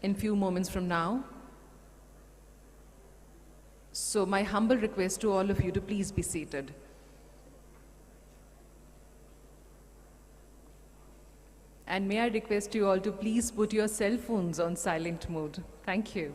in few moments from now. So my humble request to all of you to please be seated. And may I request you all to please put your cell phones on silent mode. Thank you.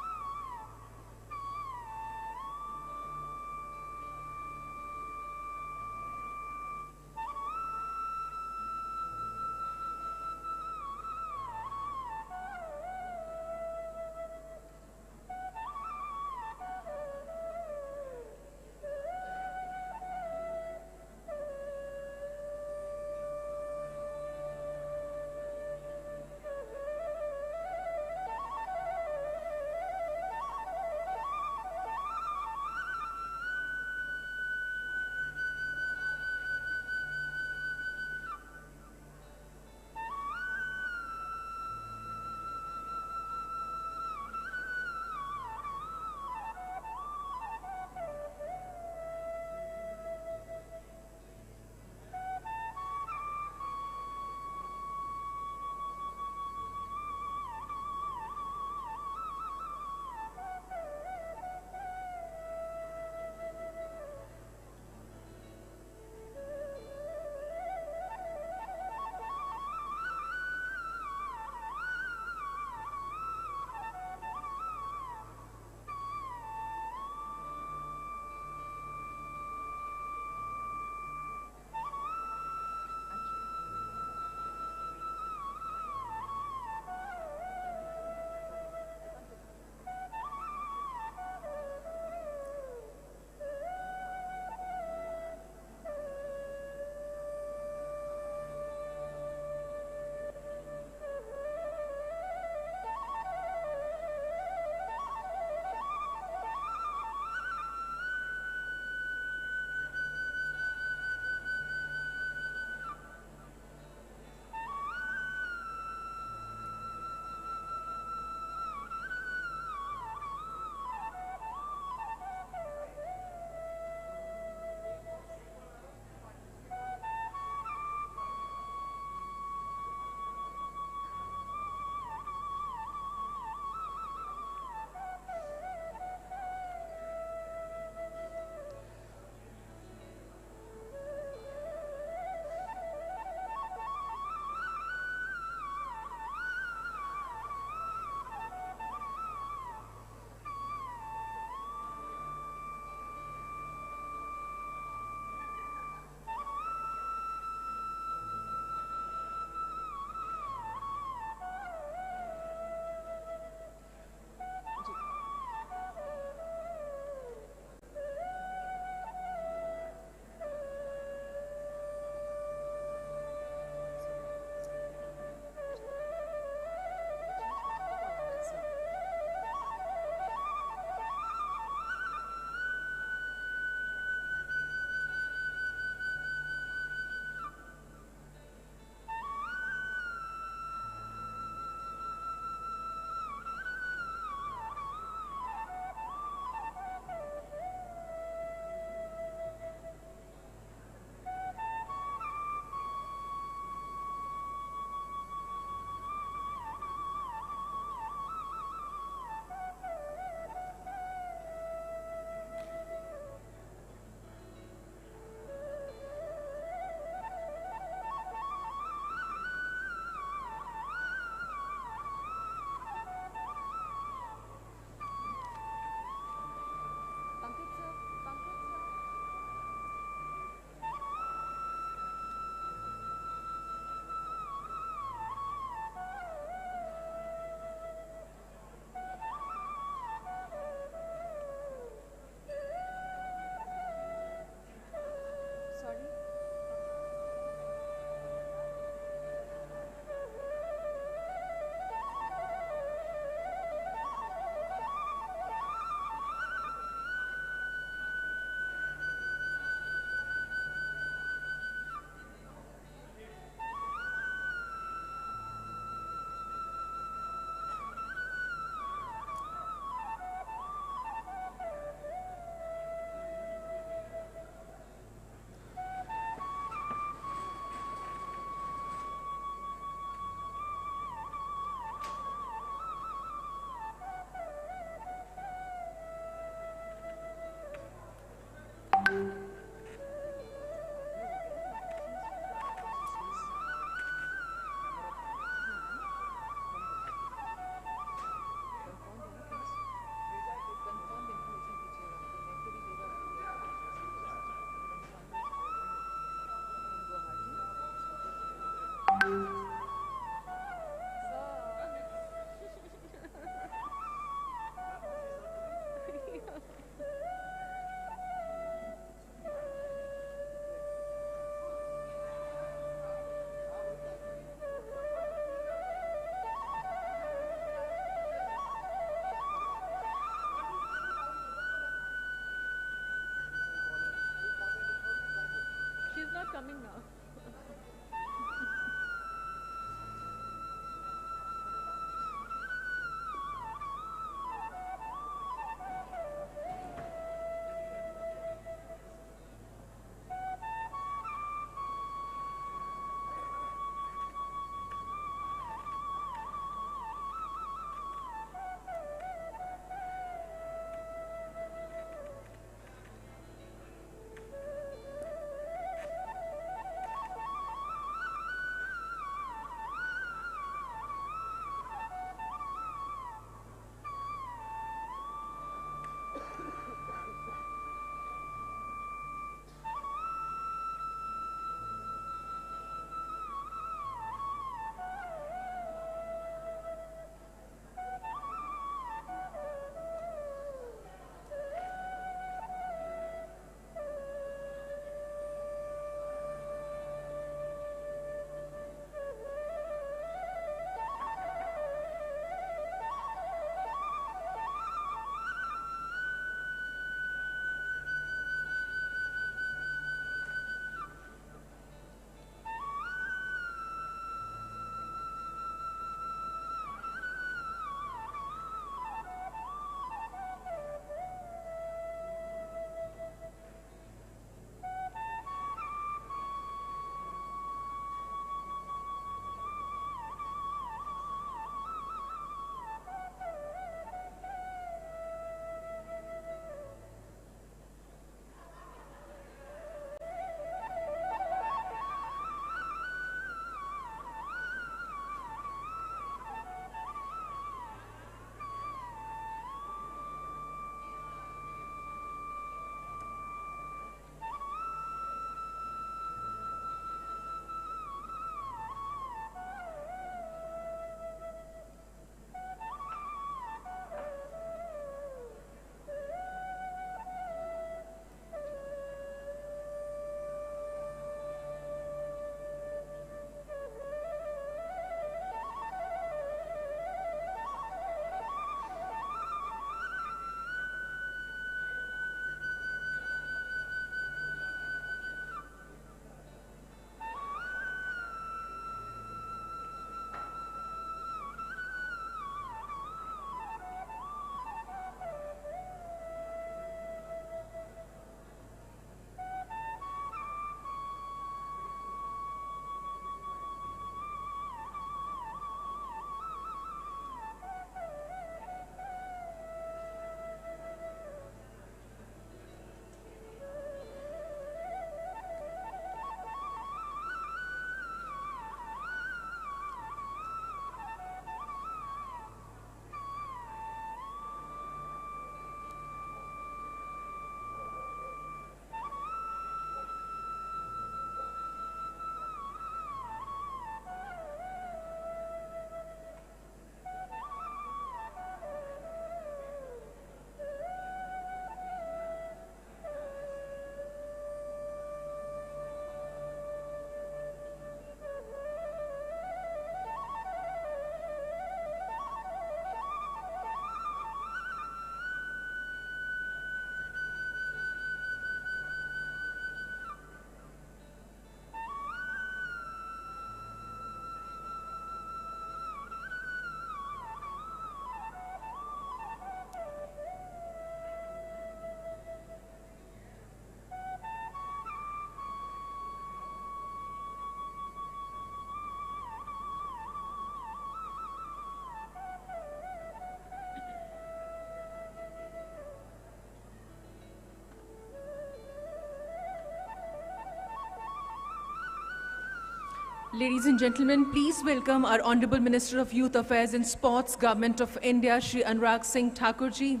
Ladies and gentlemen, please welcome our Honorable Minister of Youth Affairs and Sports, Government of India, Shri Anurag Singh Thakurji.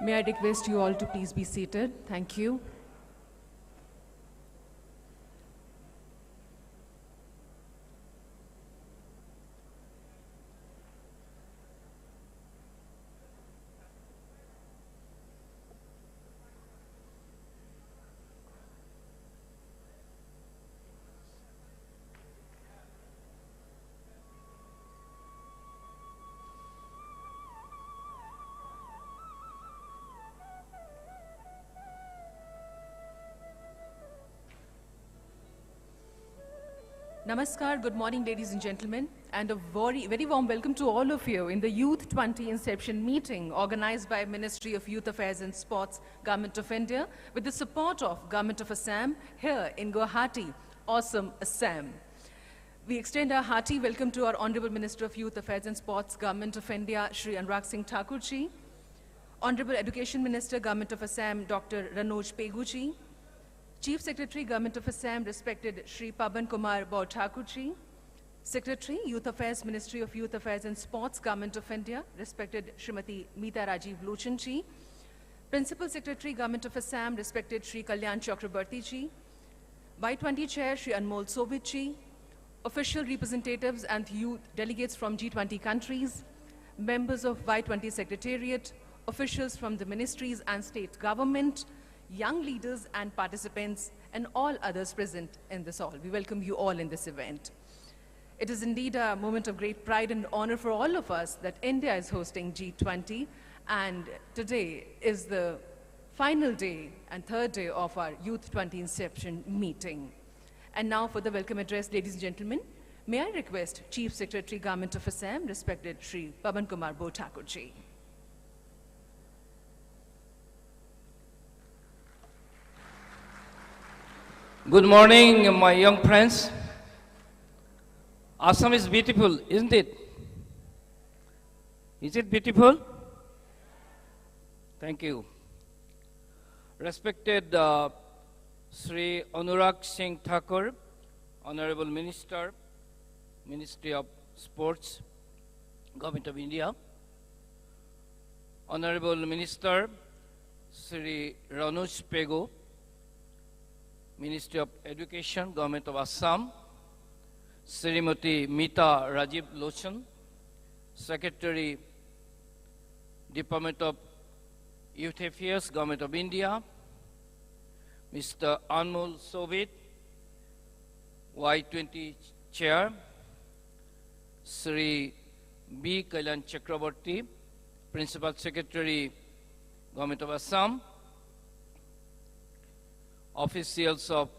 May I request you all to please be seated. Thank you. Namaskar, good morning ladies and gentlemen, and a very warm welcome to all of you in the Youth20 Inception Meeting organized by Ministry of Youth Affairs and Sports, Government of India, with the support of Government of Assam here in Guwahati, awesome Assam. We extend our hearty welcome to our Honorable Minister of Youth Affairs and Sports, Government of India, Shri Anurag Singh Thakurji, Honorable Education Minister, Government of Assam, Dr. Ranoj Peguji, Chief Secretary, Government of Assam, respected Shri Paban Kumar Baud Thakurji, Secretary, Youth Affairs, Ministry of Youth Affairs and Sports, Government of India, respected Srimati Meeta Rajiv Lochanji, Principal Secretary, Government of Assam, respected Shri Kalyan Chakrabarti-ji, Y20 Chair, Shri Anmol Sobit-ji, official representatives and youth delegates from G20 countries, members of Y20 Secretariat, officials from the ministries and state government, young leaders and participants, and all others present in this hall. We welcome you all in this event. It is indeed a moment of great pride and honor for all of us that India is hosting G20, and today is the final day and third day of our Youth20 Inception meeting. And now for the welcome address, ladies and gentlemen, may I request Chief Secretary, Government of Assam, respected Shri Paban Kumar Baud Thakurji. Good morning, my young friends. Assam is beautiful, isn't it? Is it beautiful? Thank you. Respected Sri Anurag Singh Thakur, Honorable Minister, Ministry of Sports, Government of India, Honorable Minister Sri Ranoj Pego, Ministry of Education, Government of Assam, Srimati Meeta Rajiv Lochan, Secretary, Department of Youth Affairs, Government of India, Mr. Anmol Sobit, Y20 Chair, Sri B. Kalyan Chakrabarti, Principal Secretary, Government of Assam, officials of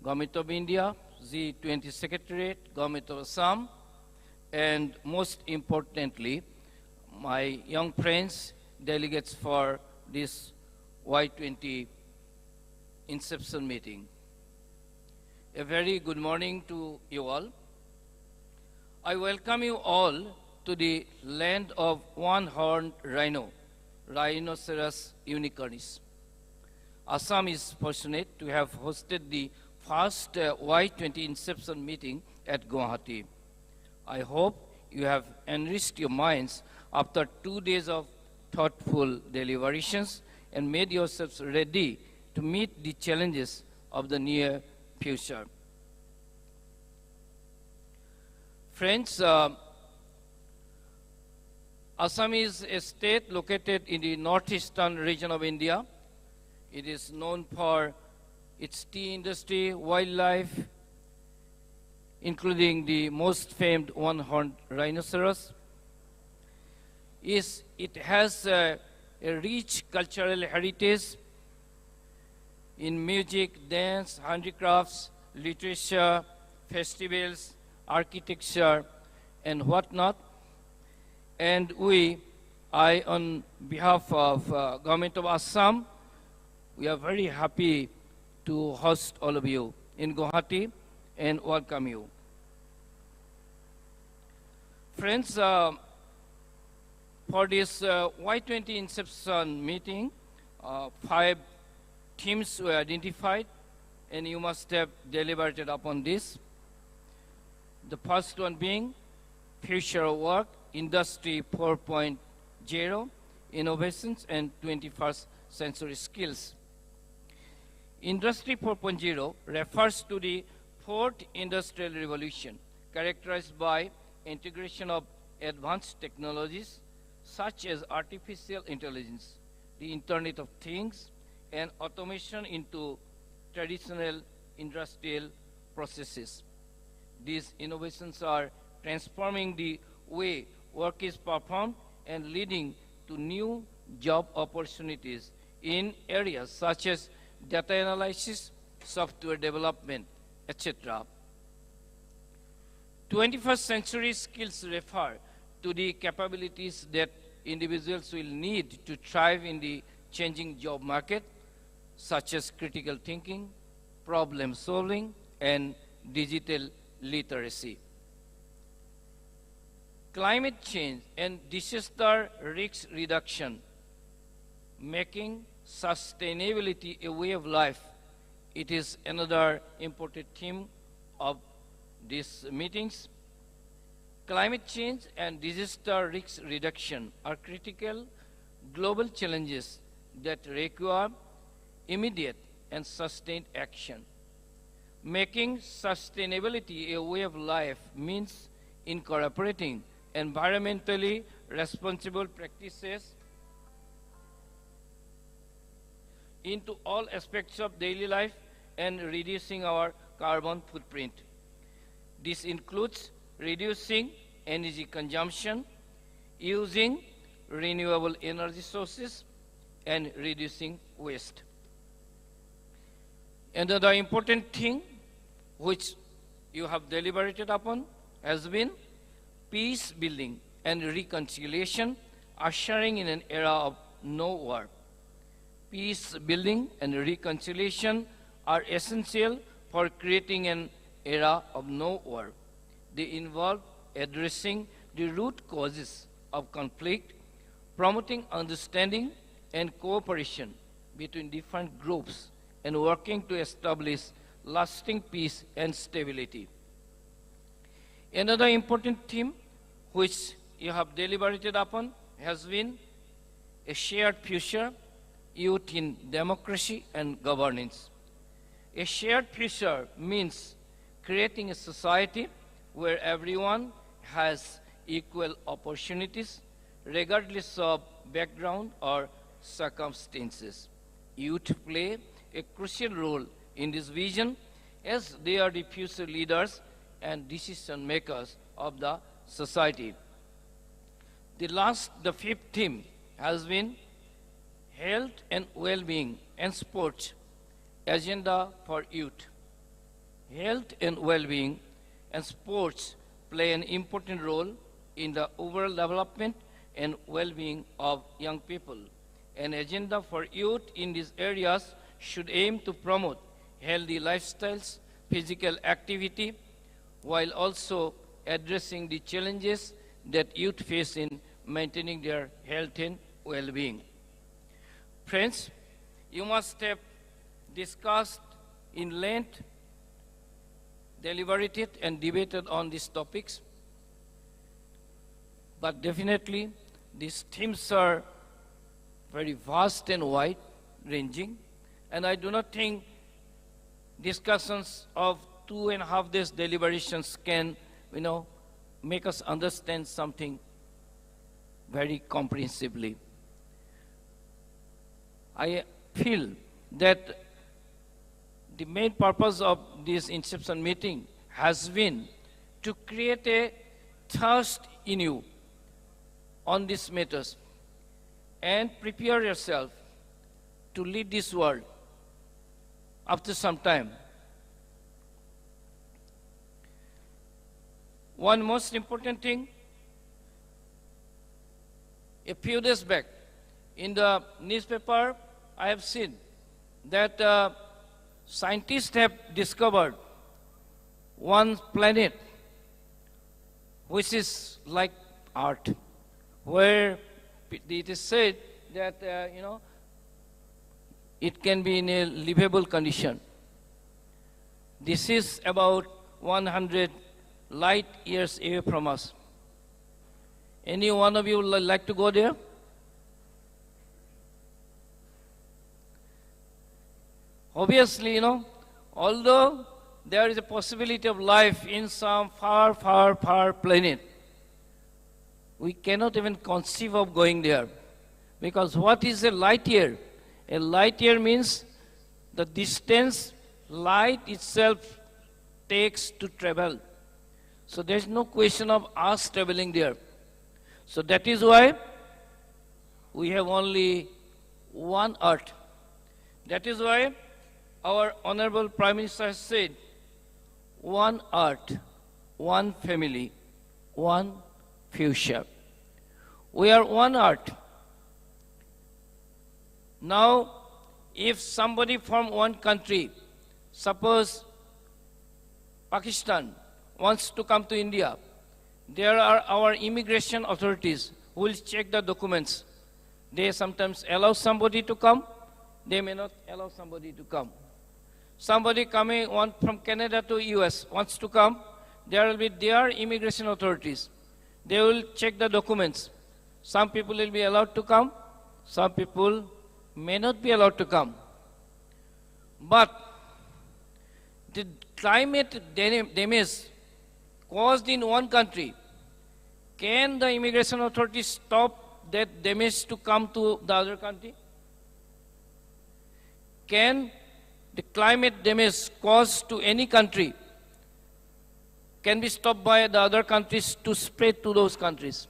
Government of India, G20 Secretariat, Government of Assam, and most importantly, my young friends, delegates for this Y20 Inception meeting. A very good morning to you all. I welcome you all to the land of one-horned rhino, Rhinoceros unicornis. Assam is fortunate to have hosted the first Y20 Inception meeting at Guwahati. I hope you have enriched your minds after 2 days of thoughtful deliberations and made yourselves ready to meet the challenges of the near future. Friends, Assam is a state located in the northeastern region of India. It is known for its tea industry, wildlife, including the most famed one-horned rhinoceros. It has a rich cultural heritage in music, dance, handicrafts, literature, festivals, architecture, and whatnot. And I, on behalf of Government of Assam, we are very happy to host all of you in Guwahati and welcome you. Friends, for this Y20 Inception meeting, 5 themes were identified, and you must have deliberated upon this. The first one being future of work, Industry 4.0, innovations, and 21st century skills. Industry 4.0 refers to the fourth industrial revolution, characterized by integration of advanced technologies such as artificial intelligence, the Internet of Things, and automation into traditional industrial processes. These innovations are transforming the way work is performed and leading to new job opportunities in areas such as data analysis, software development, etc. 21st century skills refer to the capabilities that individuals will need to thrive in the changing job market, such as critical thinking, problem solving, and digital literacy. Climate change and disaster risk reduction, making sustainability a way of life. It is another important theme of these meetings. Climate change and disaster risk reduction are critical global challenges that require immediate and sustained action. Making sustainability a way of life means incorporating environmentally responsible practices into all aspects of daily life and reducing our carbon footprint. This includes reducing energy consumption, using renewable energy sources, and reducing waste. Another important thing which you have deliberated upon has been peace building and reconciliation, ushering in an era of no war. Peace building and reconciliation are essential for creating an era of no war. They involve addressing the root causes of conflict, promoting understanding and cooperation between different groups, and working to establish lasting peace and stability. Another important theme which you have deliberated upon has been a shared future, youth in democracy and governance. A shared future means creating a society where everyone has equal opportunities, regardless of background or circumstances. Youth play a crucial role in this vision as they are the future leaders and decision makers of the society. The fifth theme has been health and well-being and sports, agenda for youth. Health and well-being and sports play an important role in the overall development and well-being of young people. An agenda for youth in these areas should aim to promote healthy lifestyles, physical activity, while also addressing the challenges that youth face in maintaining their health and well-being. Friends, you must have discussed in length, deliberated and debated on these topics, but definitely these themes are very vast and wide-ranging, and I do not think discussions of 2.5 days deliberations can, make us understand something very comprehensively. I feel that the main purpose of this Inception meeting has been to create a thirst in you on these matters and prepare yourself to lead this world after some time. One most important thing A few days back, in the newspaper, I have seen that scientists have discovered one planet which is like Earth, where it is said that, it can be in a livable condition. This is about 100 light years away from us. Any one of you would like to go there? Obviously, although there is a possibility of life in some far, far, far planet, we cannot even conceive of going there. Because what is a light year? A light year means the distance light itself takes to travel. So there's no question of us traveling there. So that is why we have only one Earth. That is why our Honorable Prime Minister has said, one Earth, one family, one future. We are one Earth. Now, if somebody from one country, suppose Pakistan, wants to come to India, there are our immigration authorities who will check the documents. They sometimes allow somebody to come, they may not allow somebody to come. Somebody coming from Canada to US wants to come, there will be their immigration authorities. They will check the documents. Some people will be allowed to come, some people may not be allowed to come. But the climate damage caused in one country, can the immigration authorities stop that damage to come to the other country? Can the climate damage caused to any country can be stopped by the other countries to spread to those countries?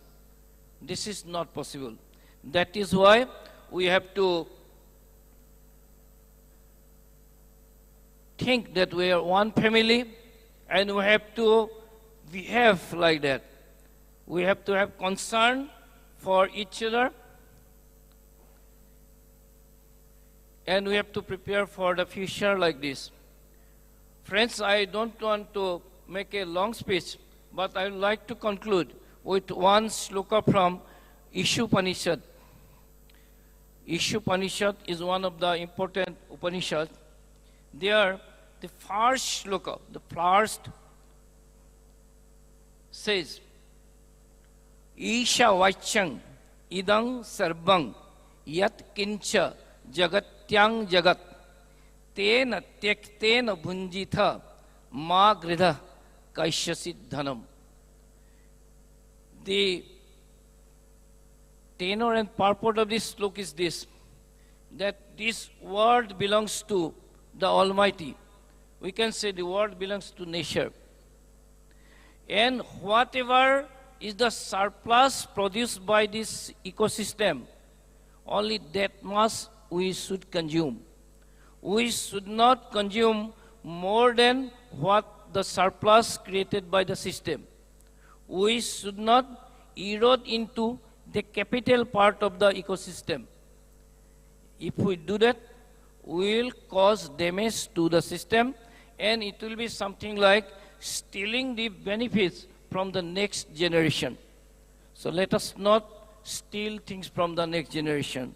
This is not possible. That is why we have to think that we are one family and we have to behave like that. We have to have concern for each other and we have to prepare for the future like this. Friends, I don't want to make a long speech, but I would like to conclude with one shloka from Upanishad. Upanishad is one of the important Upanishads. There, the first shloka, the first says, Isha Vachang Idang Sarvang Yat Kincha Jagatyang Jagat Tena Tyaktena Bhunjitha Ma Gridha Kaishasit Dhanam. The tenor and purport of this sloka is this, that this world belongs to the Almighty. We can say the world belongs to nature. And whatever is the surplus produced by this ecosystem, only that much we should consume. We should not consume more than what the surplus created by the system. We should not erode into the capital part of the ecosystem. If we do that, we will cause damage to the system and it will be something like stealing the benefits from the next generation. So let us not steal things from the next generation.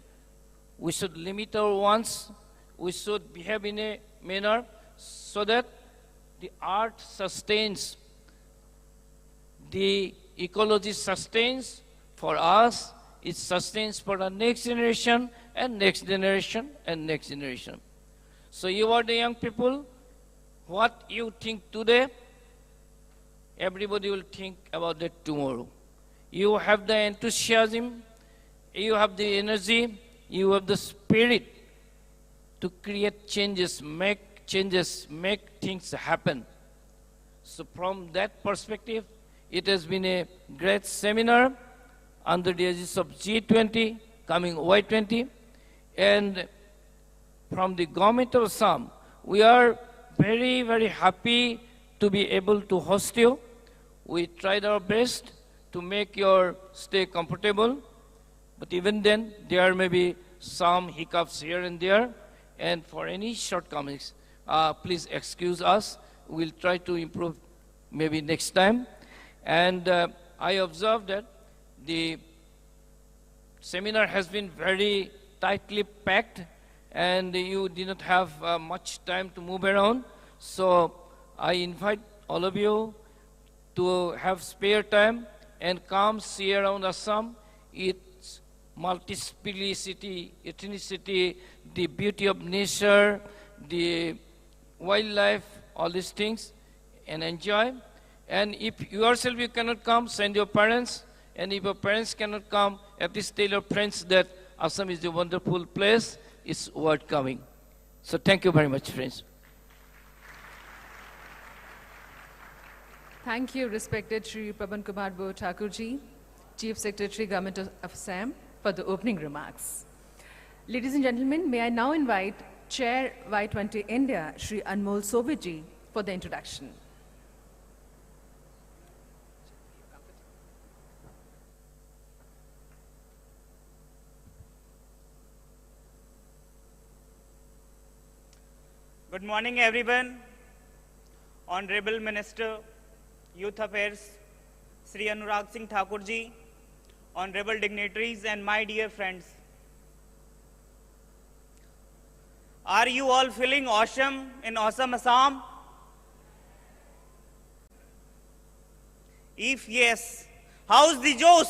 We should limit our wants. We should behave in a manner so that the earth sustains, the ecology sustains for us, it sustains for the next generation and next generation and next generation. So you are the young people, what you think today, everybody will think about that tomorrow. You have the enthusiasm, you have the energy, you have the spirit to create changes, make things happen. So from that perspective, it has been a great seminar under the aegis of G20, coming Y20, and from the government of Assam, we are very, very happy to be able to host you. We tried our best to make your stay comfortable. But even then, there may be some hiccups here and there. And for any shortcomings, please excuse us. We'll try to improve maybe next time. And I observed that the seminar has been very tightly packed, and you did not have much time to move around. So I invite all of you to have spare time and come see around Assam, its multiplicity, ethnicity, the beauty of nature, the wildlife, all these things, and enjoy. And if yourself you cannot come, send your parents. And if your parents cannot come, at least tell your friends that Assam is a wonderful place. It's worth coming. So thank you very much, friends. Thank you, respected Shri Pawan Kumar Bo Thakurji, Chief Secretary, Government of Assam, for the opening remarks. Ladies and gentlemen, may I now invite Chair Y20 India, Shri Anmol Soviji, for the introduction. Good morning, everyone. Honorable Minister, Youth Affairs, Sri Anurag Singh Thakurji, honorable dignitaries, and my dear friends. Are you all feeling awesome in awesome Assam? If yes, how's the Joes?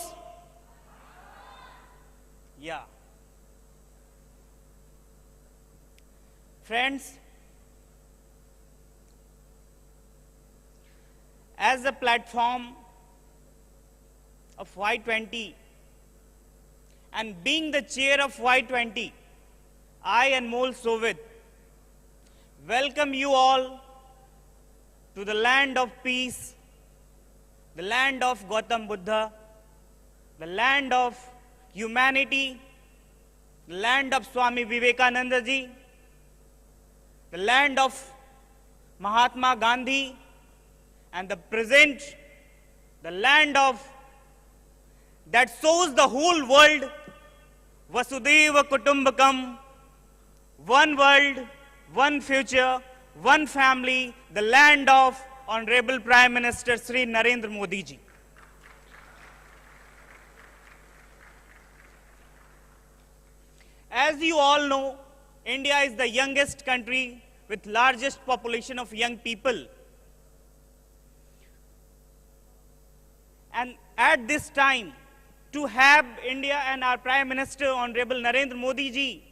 Yeah. Friends, as a platform of Y20 and being the chair of Y20, I, Anmol Sovid, welcome you all to the land of peace, the land of Gautam Buddha, the land of humanity, the land of Swami Vivekananda ji, the land of Mahatma Gandhi, and the present, the land of that shows the whole world, Vasudhaiva Kutumbakam, one world, one future, one family, the land of Honorable Prime Minister Sri Narendra Modi ji. As you all know, India is the youngest country with largest population of young people. And at this time, to have India and our Prime Minister, Honorable Narendra Modi ji,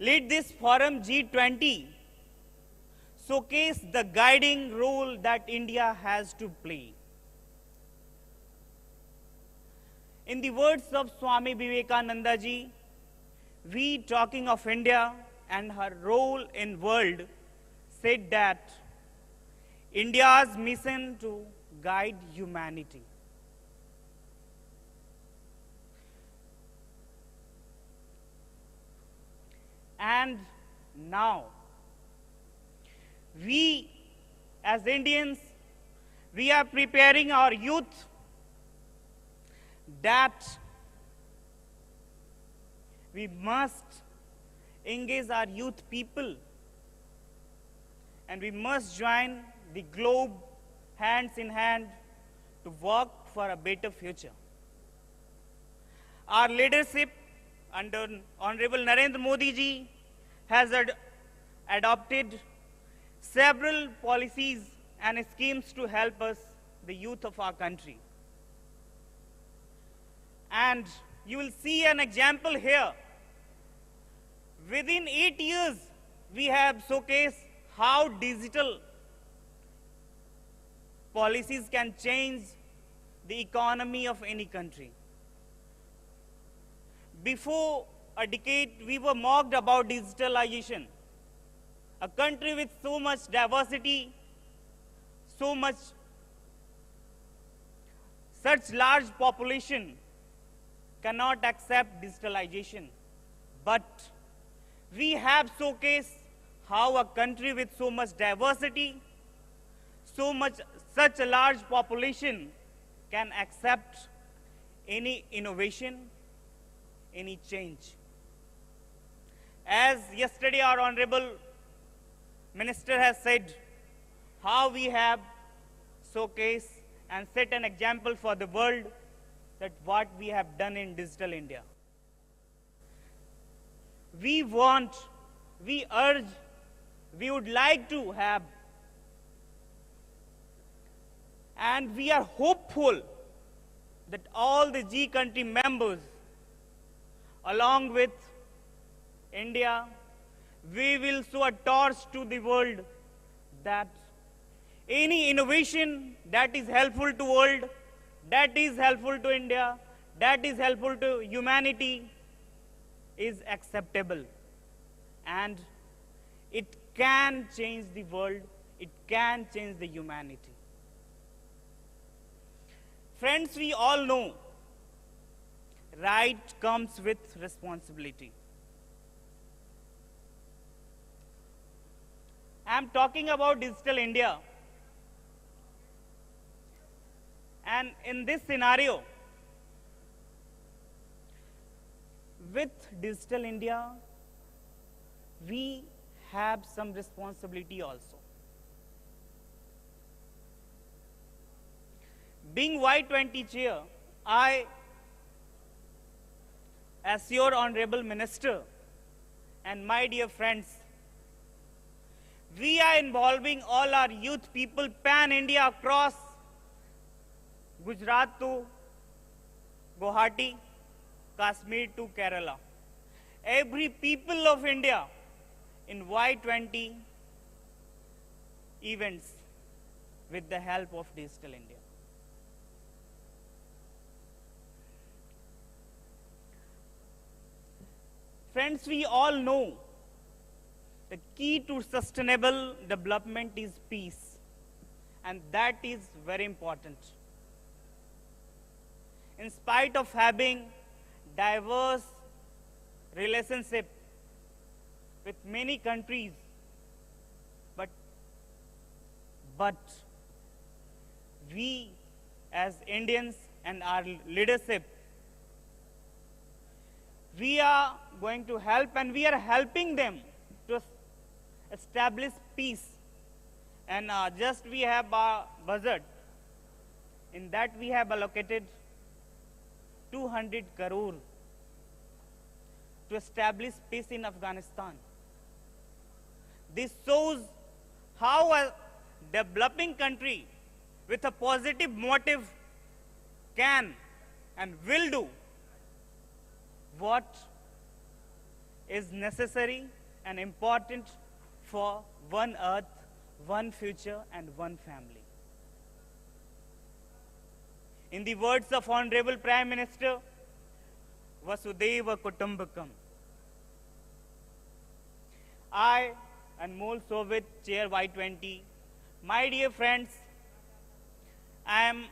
lead this forum G20, showcase the guiding role that India has to play. In the words of Swami Vivekananda ji, we talking of India and her role in world said that India's mission to guide humanity. And now, we as Indians, we are preparing our youth that we must engage our youth people and we must join the globe hands in hand to work for a better future. Our leadership under Honorable Narendra Modi ji has adopted several policies and schemes to help us, the youth of our country. And you will see an example here. Within 8 years, we have showcased how digital policies can change the economy of any country. Before a decade, we were mocked about digitalization. A country with so much diversity, such large population cannot accept digitalization. But we have showcased how a country with so much diversity, such a large population can accept any innovation, any change. As yesterday our Honorable Minister has said, how we have showcased and set an example for the world that what we have done in Digital India. We want, we urge, we would like to have, and we are hopeful that all the G country members, along with India, we will show a torch to the world that any innovation that is helpful to world, that is helpful to India, that is helpful to humanity is acceptable. And it can change the world, it can change the humanity. Friends, we all know right comes with responsibility. I am talking about Digital India. And in this scenario, with Digital India, we have some responsibility also. Being Y20 chair, I, as your Honorable Minister and my dear friends, we are involving all our youth people pan-India across Gujarat to Guwahati, Kashmir to Kerala. Every people of India in Y20 events with the help of Digital India. Friends, we all know the key to sustainable development is peace, and that is very important. In spite of having diverse relationship with many countries, but we as Indians and our leadership, we are going to help, and we are helping them to establish peace. And just we have a budget. In that we have allocated 200 crore to establish peace in Afghanistan. This shows how a developing country with a positive motive can and will do what is necessary and important for one earth, one future, and one family. In the words of Honorable Prime Minister, Vasudhaiva Kutumbakam. I, Anmol Soviet, Chair Y20, my dear friends, I am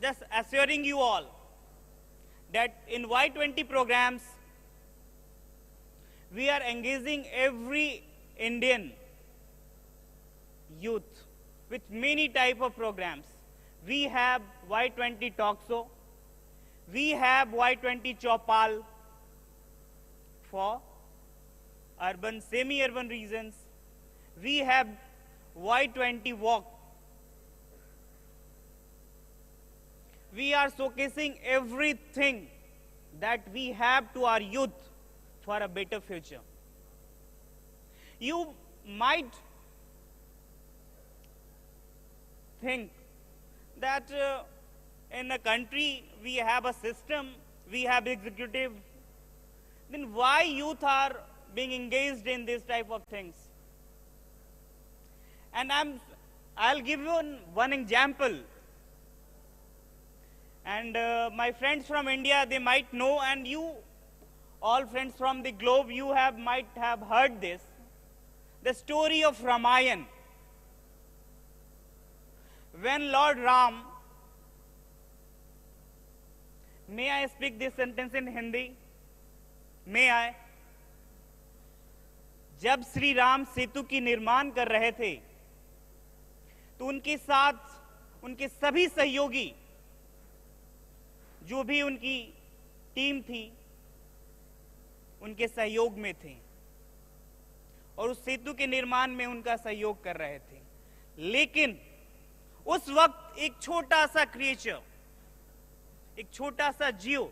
just assuring you all that in Y20 programs, we are engaging every Indian youth with many type of programs. We have Y20 Talk Show. We have Y20 Chopal for urban, semi-urban regions. We have Y20 Walk. We are showcasing everything that we have to our youth for a better future. You might think that in a country we have a system, we have executive, then why youth are being engaged in this type of things? And I'll give you one example. And my friends from India, they might know, and you, all friends from the globe, you might have heard this. The story of Ramayana. When Lord Ram, may I speak this sentence in Hindi? May I? जब श्री राम सेतु की निर्माण कर रहे थे, तो उनके साथ उनके सभी सहयोगी, जो भी उनकी टीम थी, उनके सहयोग में थे और उस सेतु के निर्माण में उनका सहयोग कर रहे थे। लेकिन उस वक्त एक छोटा सा क्रिएचर, एक छोटा सा जीव,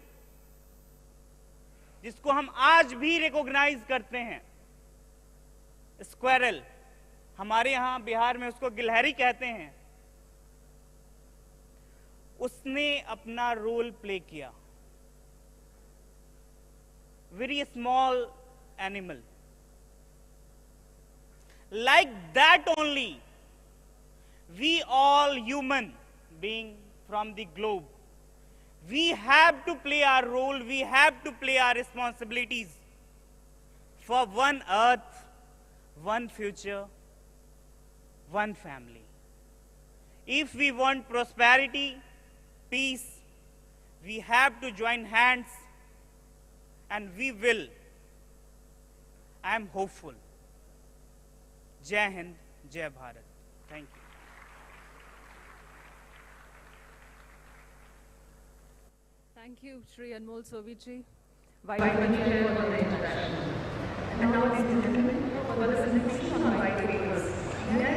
जिसको हम आज भी रिकॉग्नाइज करते हैं, स्क्वायरल, हमारे यहां बिहार में उसको गिलहरी कहते हैं, उसने अपना रोल प्ले किया। Very small animal, like that only we all human being from the globe, we have to play our role, we have to play our responsibilities for one earth, one future, one family. If we want prosperity, peace, we have to join hands, and we will. I am hopeful. Jai Hind, Jai Bharat. Thank you. Thank you, Shri Anmol Sovitji, Y20 Chair for the introduction. And now, ladies and gentlemen, for the presentation on white papers, we are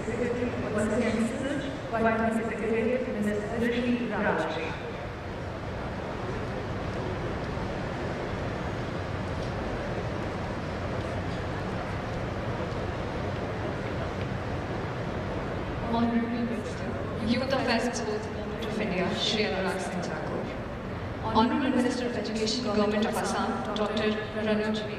Secretary for Policy and Research, Y20 Secretariat, Mr. Ushering Raj. Honorable Minister, Youth Affairs and Sports of India, Shri Anurag Singh Thakur. Honorable Minister of Education, Government of Assam, Dr. Ranoj B.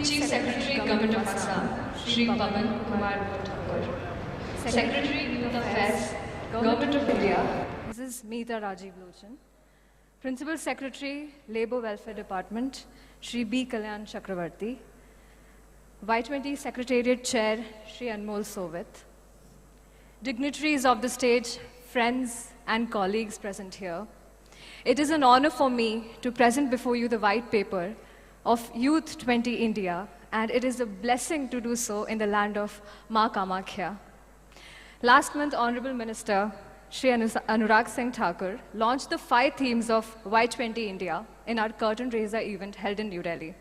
Chief Secretary, Government of Assam, Shri Pavan Kumar Thakur. Secretary, Youth Affairs, Government of India, Mrs. Meeta Rajiv Lochan. Principal Secretary, Labour Welfare Department, Shri B. Kalyan Chakravarti. Y20 Secretariat Chair, Shri Anmol Sovit. Dignitaries of the stage, friends and colleagues present here, it is an honor for me to present before you the white paper of Youth20 India, and it is a blessing to do so in the land of Ma Kamakhya. Last month, Honorable Minister Shri Anurag Singh Thakur launched the 5 themes of Y20 India in our curtain raiser event held in New Delhi.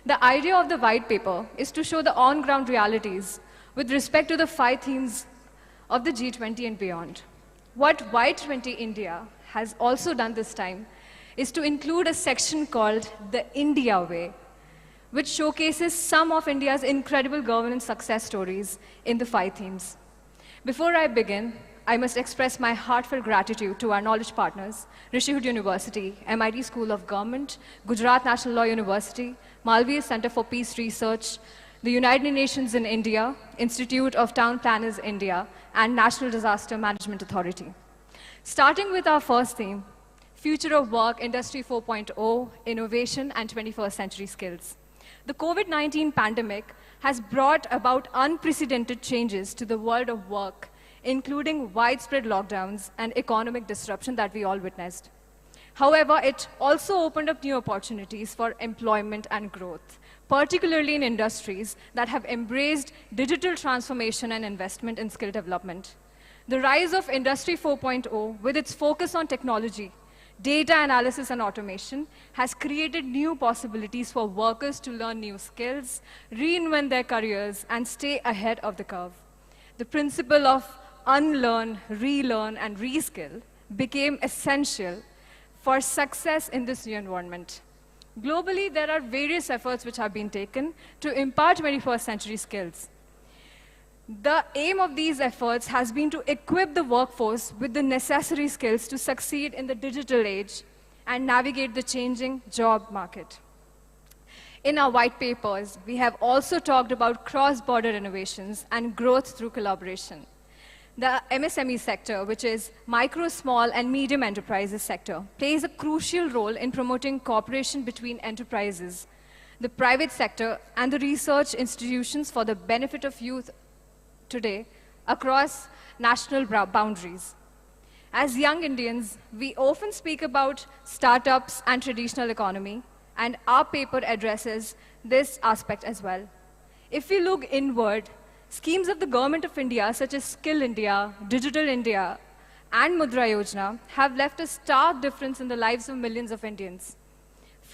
The idea of the white paper is to show the on-ground realities with respect to the 5 themes of the G20 and beyond. What Y20 India has also done this time is to include a section called the India Way, which showcases some of India's incredible governance success stories in the 5 themes. Before I begin, I must express my heartfelt gratitude to our knowledge partners, Rishihood University, MIT School of Government, Gujarat National Law University, Malviya Center for Peace Research, the United Nations in India, Institute of Town Planners India, and National Disaster Management Authority. Starting with our first theme, Future of Work, Industry 4.0, Innovation and 21st Century Skills. The COVID-19 pandemic has brought about unprecedented changes to the world of work, including widespread lockdowns and economic disruption that we all witnessed. However, it also opened up new opportunities for employment and growth, particularly in industries that have embraced digital transformation and investment in skill development. The rise of Industry 4.0, with its focus on technology, data analysis and automation, has created new possibilities for workers to learn new skills, reinvent their careers, and stay ahead of the curve. The principle of unlearn, relearn, and reskill became essential for success in this new environment. Globally, there are various efforts which have been taken to impart 21st century skills. The aim of these efforts has been to equip the workforce with the necessary skills to succeed in the digital age and navigate the changing job market. In our white papers, we have also talked about cross-border innovations and growth through collaboration. The MSME sector, which is micro, small, and medium enterprises sector, plays a crucial role in promoting cooperation between enterprises, the private sector, and the research institutions for the benefit of youth today across national boundaries. As young Indians, we often speak about startups and traditional economy, and our paper addresses this aspect as well. If we look inward, schemes of the Government of India, such as Skill India, Digital India, and Mudra Yojana, have left a stark difference in the lives of millions of Indians.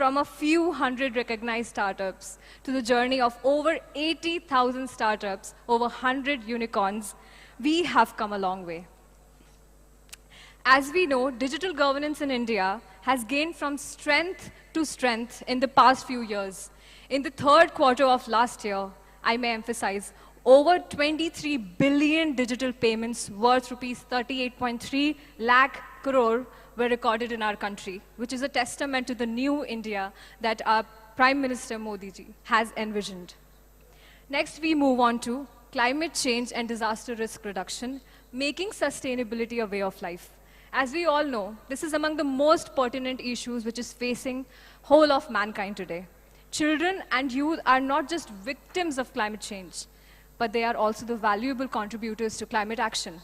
from a few hundred recognized startups to the journey of over 80,000 startups, over 100 unicorns, we have come a long way. As we know, digital governance in India has gained from strength to strength in the past few years. In the third quarter of last year, I may emphasize, over 23 billion digital payments worth rupees 38.3 lakh crore were recorded in our country, which is a testament to the new India that our Prime Minister Modi ji has envisioned. Next, we move on to climate change and disaster risk reduction, making sustainability a way of life. As we all know, this is among the most pertinent issues which is facing whole of mankind today. Children and youth are not just victims of climate change, but they are also the valuable contributors to climate action.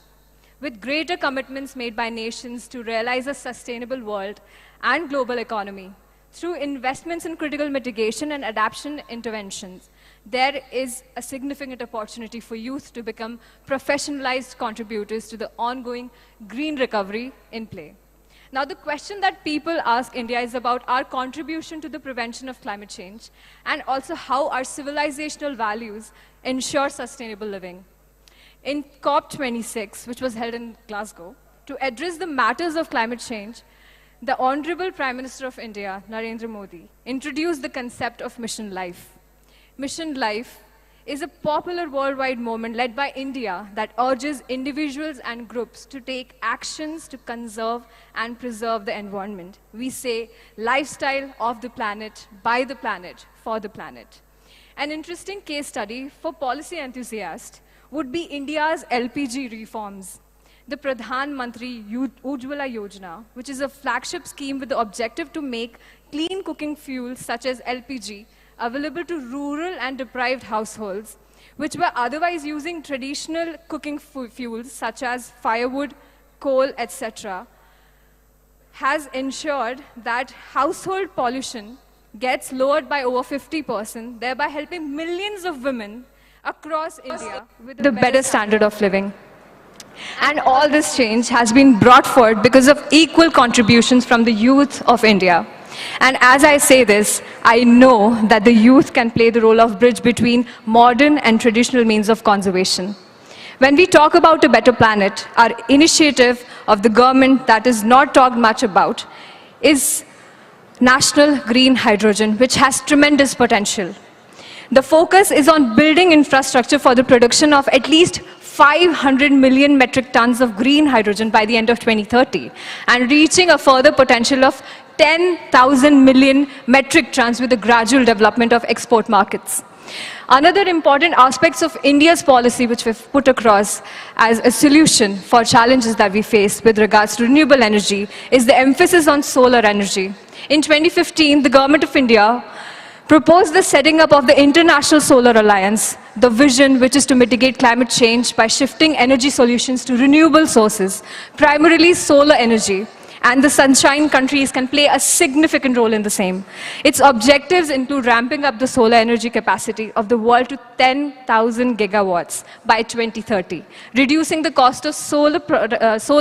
With greater commitments made by nations to realize a sustainable world and global economy, through investments in critical mitigation and adaptation interventions, there is a significant opportunity for youth to become professionalized contributors to the ongoing green recovery in play. Now, the question that people ask India is about our contribution to the prevention of climate change and also how our civilizational values ensure sustainable living. In COP26, which was held in Glasgow, to address the matters of climate change, the Honorable Prime Minister of India, Narendra Modi, introduced the concept of Mission Life. Mission Life is a popular worldwide movement led by India that urges individuals and groups to take actions to conserve and preserve the environment. We say lifestyle of the planet, by the planet, for the planet. An interesting case study for policy enthusiasts would be India's LPG reforms. The Pradhan Mantri Ujjwala Yojana, which is a flagship scheme with the objective to make clean cooking fuels such as LPG available to rural and deprived households, which were otherwise using traditional cooking fuels such as firewood, coal, etc., has ensured that household pollution gets lowered by over 50%, thereby helping millions of women across India with a better standard of living. And all this change has been brought forward because of equal contributions from the youth of India. And as I say this, I know that the youth can play the role of bridge between modern and traditional means of conservation. When we talk about a better planet, our initiative of the government that is not talked much about is National Green Hydrogen, which has tremendous potential. The focus is on building infrastructure for the production of at least 500 million metric tons of green hydrogen by the end of 2030 and reaching a further potential of 10,000 million metric tons with the gradual development of export markets. Another important aspect of India's policy which we've put across as a solution for challenges that we face with regards to renewable energy is the emphasis on solar energy. In 2015, the Government of India proposed the setting up of the International Solar Alliance, the vision which is to mitigate climate change by shifting energy solutions to renewable sources, primarily solar energy, and the sunshine countries can play a significant role in the same. Its objectives include ramping up the solar energy capacity of the world to 10,000 gigawatts by 2030, reducing the cost of solar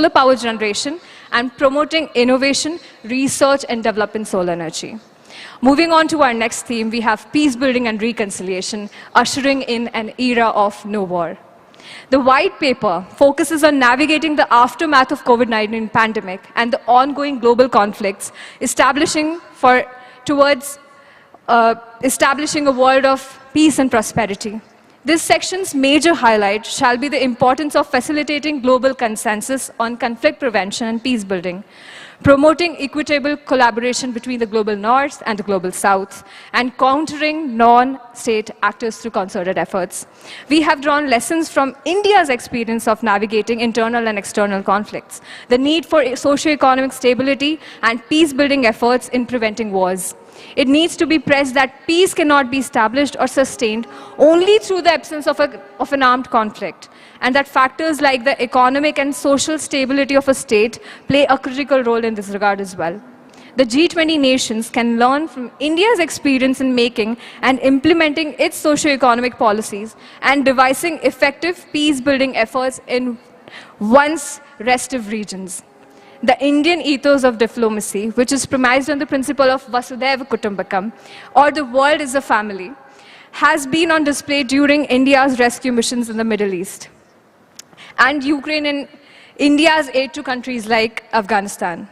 power generation, and promoting innovation, research, and development in solar energy. Moving on to our next theme, we have peacebuilding and reconciliation, ushering in an era of no war. The white paper focuses on navigating the aftermath of COVID-19 pandemic and the ongoing global conflicts, establishing a world of peace and prosperity. This section's major highlight shall be the importance of facilitating global consensus on conflict prevention and peace building, promoting equitable collaboration between the global north and the global south, and countering non-state actors through concerted efforts. We have drawn lessons from India's experience of navigating internal and external conflicts, the need for socio-economic stability, and peace-building efforts in preventing wars. It needs to be pressed that peace cannot be established or sustained only through the absence of an armed conflict, and that factors like the economic and social stability of a state play a critical role in this regard as well. The G20 nations can learn from India's experience in making and implementing its socio-economic policies and devising effective peace-building efforts in once restive regions. the Indian ethos of diplomacy, which is premised on the principle of Vasudhaiva Kutumbakam, or the world is a family, has been on display during India's rescue missions in the Middle East, and Ukraine and India's aid to countries like Afghanistan.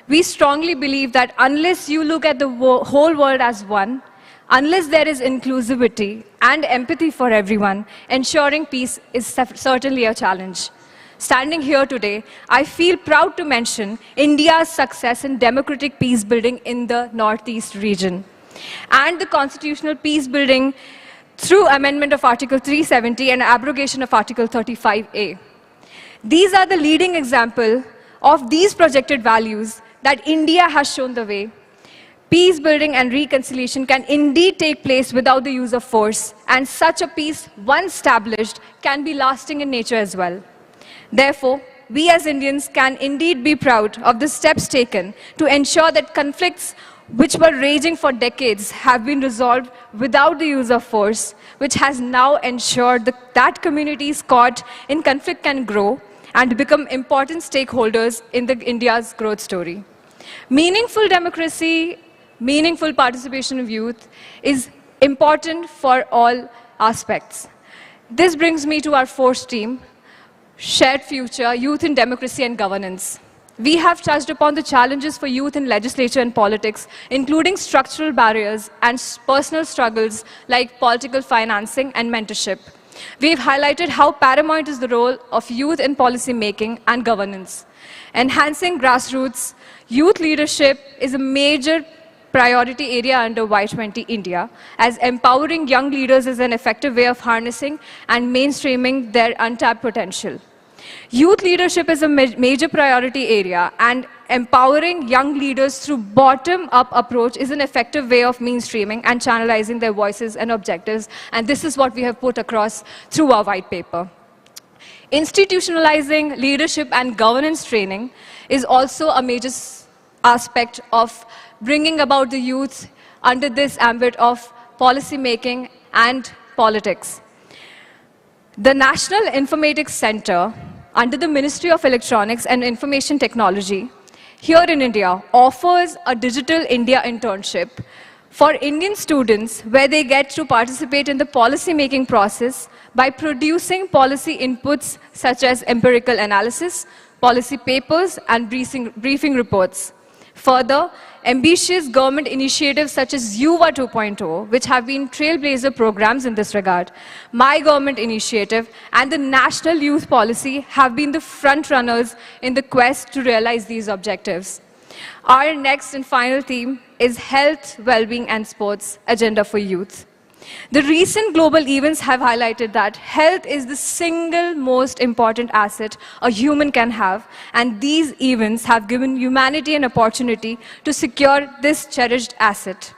We strongly believe that unless you look at the whole world as one, unless there is inclusivity and empathy for everyone, ensuring peace is certainly a challenge. Standing here today, I feel proud to mention India's success in democratic peace building in the Northeast region, and the constitutional peace building through amendment of Article 370 and abrogation of Article 35A. These are the leading example of these projected values that India has shown the way. Peace building and reconciliation can indeed take place without the use of force, and such a peace, once established, can be lasting in nature as well. Therefore, we as Indians can indeed be proud of the steps taken to ensure that conflicts which were raging for decades have been resolved without the use of force, which has now ensured that communities caught in conflict can grow and become important stakeholders in India's growth story. Meaningful democracy, meaningful participation of youth is important for all aspects. This brings me to our fourth theme, Shared Future, Youth in Democracy and Governance. We have touched upon the challenges for youth in legislature and politics, including structural barriers and personal struggles like political financing and mentorship. We've highlighted how paramount is the role of youth in policy making and governance. Enhancing grassroots youth leadership is a major priority area under Y20 India, as empowering young leaders is an effective way of harnessing and mainstreaming their untapped potential. Youth leadership is a major priority area, and empowering young leaders through bottom-up approach is an effective way of mainstreaming and channelizing their voices and objectives, and this is what we have put across through our white paper. Institutionalizing leadership and governance training is also a major aspect of bringing about the youth under this ambit of policy making and politics. The National Informatics Center under the Ministry of Electronics and Information Technology here in India offers a Digital India internship for Indian students where they get to participate in the policy making process by producing policy inputs such as empirical analysis, policy papers, and briefing reports. Further, ambitious government initiatives such as YUVA 2.0, which have been trailblazer programs in this regard, My Government Initiative, and the National Youth Policy have been the front runners in the quest to realize these objectives. Our next and final theme is Health, Wellbeing and Sports, Agenda for Youth. The recent global events have highlighted that health is the single most important asset a human can have, and these events have given humanity an opportunity to secure this cherished asset.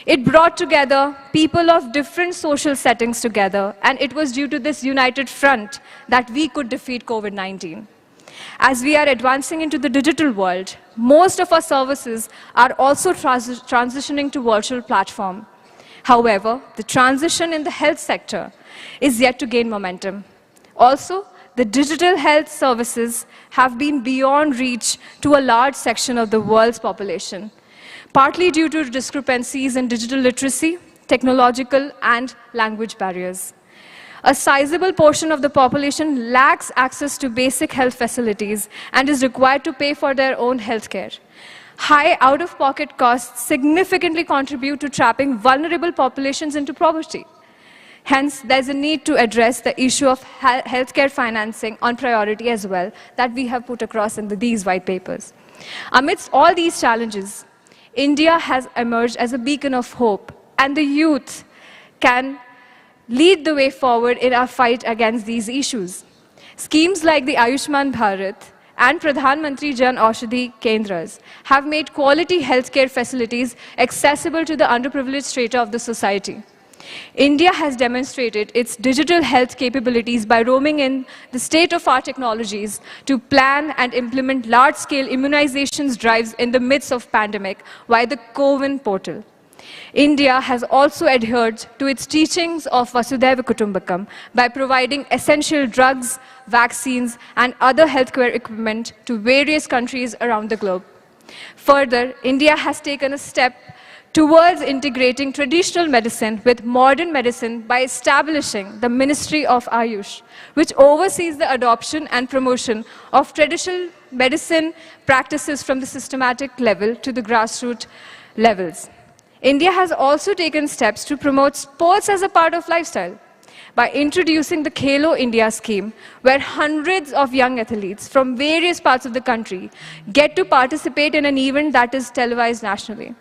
It brought together people of different social settings together, and it was due to this united front that we could defeat COVID-19. As we are advancing into the digital world, most of our services are also transitioning to virtual platform. However, the transition in the health sector is yet to gain momentum. Also, the digital health services have been beyond reach to a large section of the world's population, partly due to discrepancies in digital literacy, technological and language barriers. A sizable portion of the population lacks access to basic health facilities and is required to pay for their own health care. High out-of-pocket costs significantly contribute to trapping vulnerable populations into poverty. Hence, there's a need to address the issue of healthcare financing on priority as well, that we have put across in these white papers. Amidst all these challenges, India has emerged as a beacon of hope, and the youth can lead the way forward in our fight against these issues. Schemes like the Ayushman Bharat and Pradhan Mantri Jan Aushadhi Kendras have made quality healthcare facilities accessible to the underprivileged strata of the society. India has demonstrated its digital health capabilities by roaming in the state-of-art technologies to plan and implement large-scale immunizations drives in the midst of pandemic via the CoWIN portal. India has also adhered to its teachings of Vasudhaiva Kutumbakam by providing essential drugs, vaccines, and other healthcare equipment to various countries around the globe. Further, India has taken a step towards integrating traditional medicine with modern medicine by establishing the Ministry of Ayush, which oversees the adoption and promotion of traditional medicine practices from the systematic level to the grassroots levels. India has also taken steps to promote sports as a part of lifestyle by introducing the Khelo India scheme, where hundreds of young athletes from various parts of the country get to participate in an event that is televised nationally.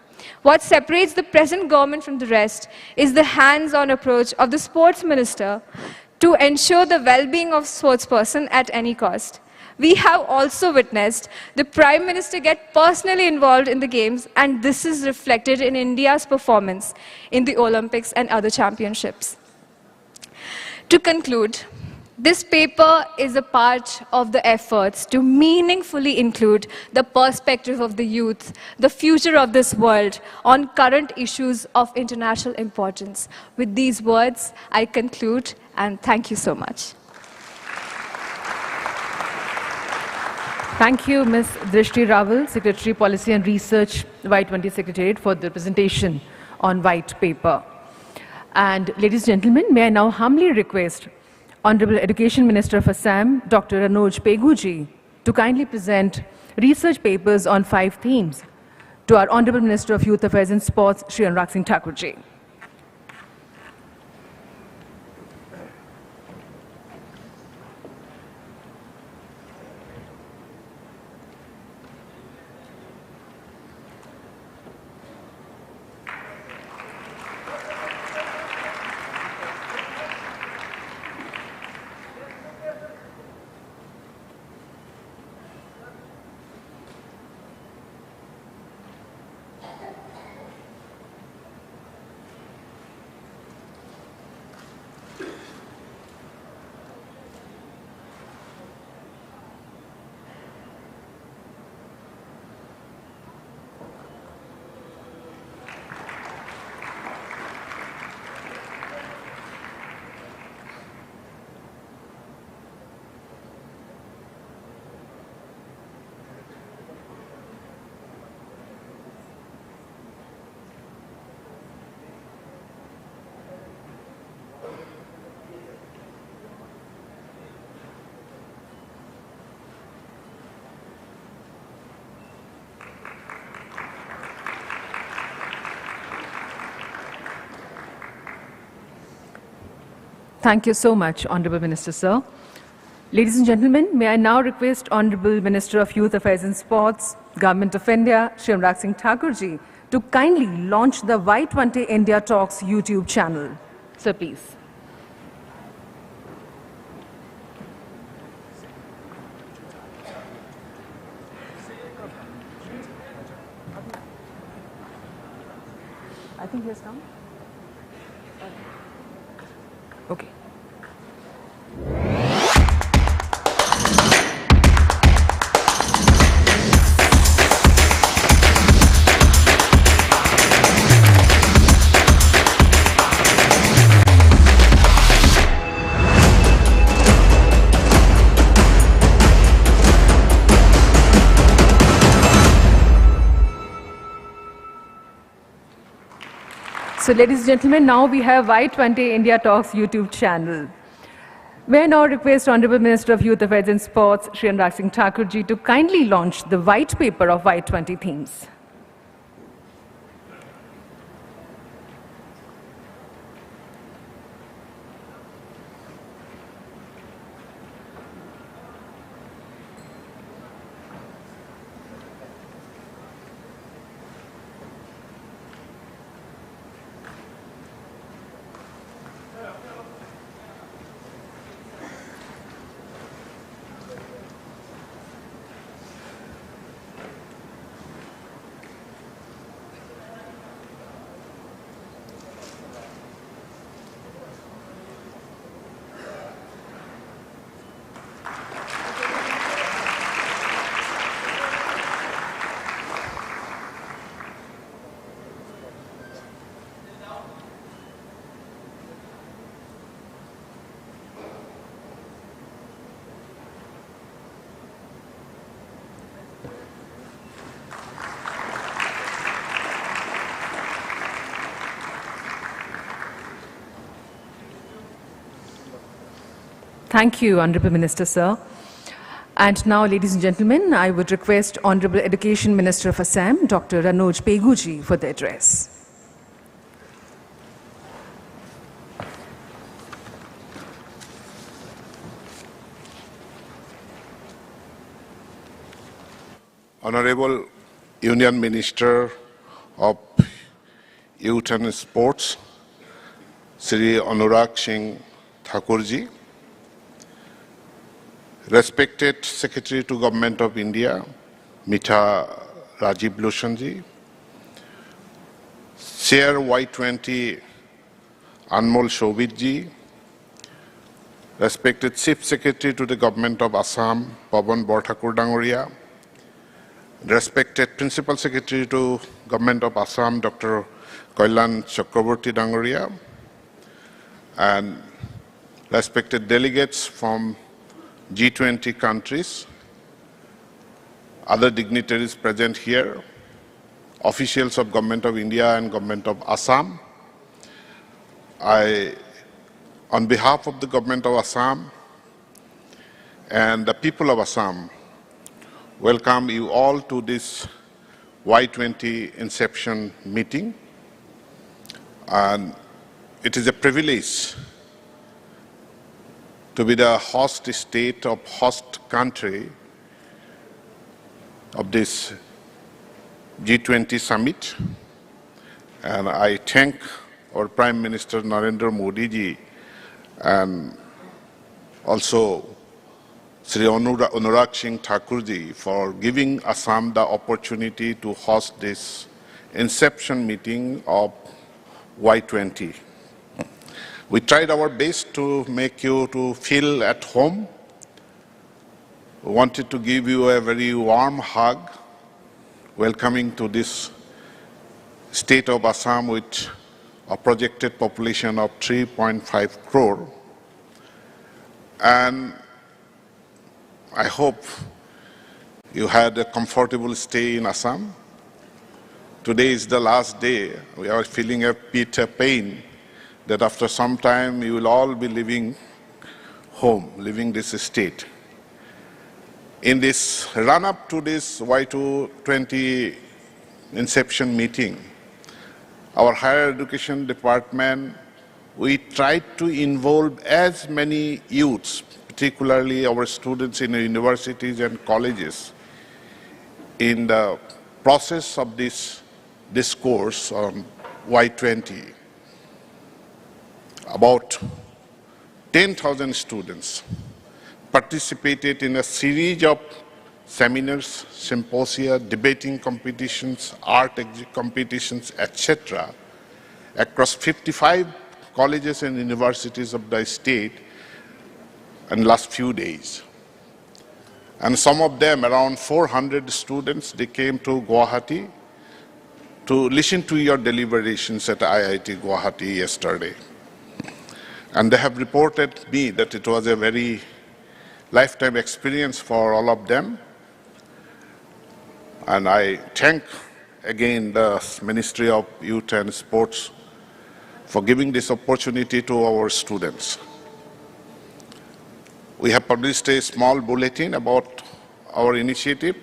What separates the present government from the rest is the hands-on approach of the sports minister to ensure the well-being of sportsperson at any cost. We have also witnessed the Prime Minister get personally involved in the games, and this is reflected in India's performance in the Olympics and other championships. To conclude, this paper is a part of the efforts to meaningfully include the perspective of the youth, the future of this world, on current issues of international importance. With these words, I conclude, and thank you so much. Thank you, Ms. Drishti Raval, Secretary, Policy and Research, Y20 Secretariat, for the presentation on white paper. And ladies and gentlemen, may I now humbly request Honorable Education Minister of Assam, Dr. Anuj Peguji, to kindly present research papers on 5 themes to our Honorable Minister of Youth Affairs and Sports, Shri Anurag Singh Thakurji. Thank you so much, Honorable Minister, sir. Ladies and gentlemen, may I now request Honorable Minister of Youth Affairs and Sports, Government of India, Shri Anurag Singh Thakurji, to kindly launch the Y20 India Talks YouTube channel. Sir, please. I think he has come. Okay. So ladies and gentlemen, now we have Y20 India Talks YouTube channel. May I now request Honorable Minister of Youth Affairs and Sports, Shri Anurag Singh Thakurji, to kindly launch the white paper of Y20 themes. Thank you, Honorable Minister, sir. And now, ladies and gentlemen, I would request Honorable Education Minister of Assam, Dr. Ranoj Peguji, for the address. Honorable Union Minister of Youth and Sports, Sri Anurag Singh Thakurji, respected Secretary to Government of India, Mitha Rajiv Loshanji, Chair Y20 Anmol Shobitji, respected Chief Secretary to the Government of Assam, Pawan Borthakur Dangoria, respected Principal Secretary to Government of Assam, Dr. Kailan Chakraborty Dangoria, and respected delegates from G20 countries, other dignitaries present here, officials of Government of India and Government of Assam. On behalf of the Government of Assam and the people of Assam, welcome you all to this Y20 Inception meeting. And it is a privilege to be the host state of host country of this G20 summit. And I thank our Prime Minister Narendra Modi ji and also Sri Anurag Singh Thakurji for giving Assam the opportunity to host this inception meeting of Y20. We tried our best to make you to feel at home. We wanted to give you a very warm hug, welcoming to this state of Assam with a projected population of 3.5 crore. And I hope you had a comfortable stay in Assam. Today is the last day. We are feeling a bit of pain that after some time you will all be leaving home, leaving this state. In this run-up to this Y20 Inception meeting, our higher education department, we tried to involve as many youths, particularly our students in the universities and colleges, in the process of this discourse on Y20. About 10,000 students participated in a series of seminars, symposia, debating competitions, art competitions, etc., across 55 colleges and universities of the state in the last few days. And some of them, around 400 students, they came to Guwahati to listen to your deliberations at IIT Guwahati yesterday. And they have reported me that it was a very lifetime experience for all of them. And I thank again the Ministry of Youth and Sports for giving this opportunity to our students. We have published a small bulletin about our initiative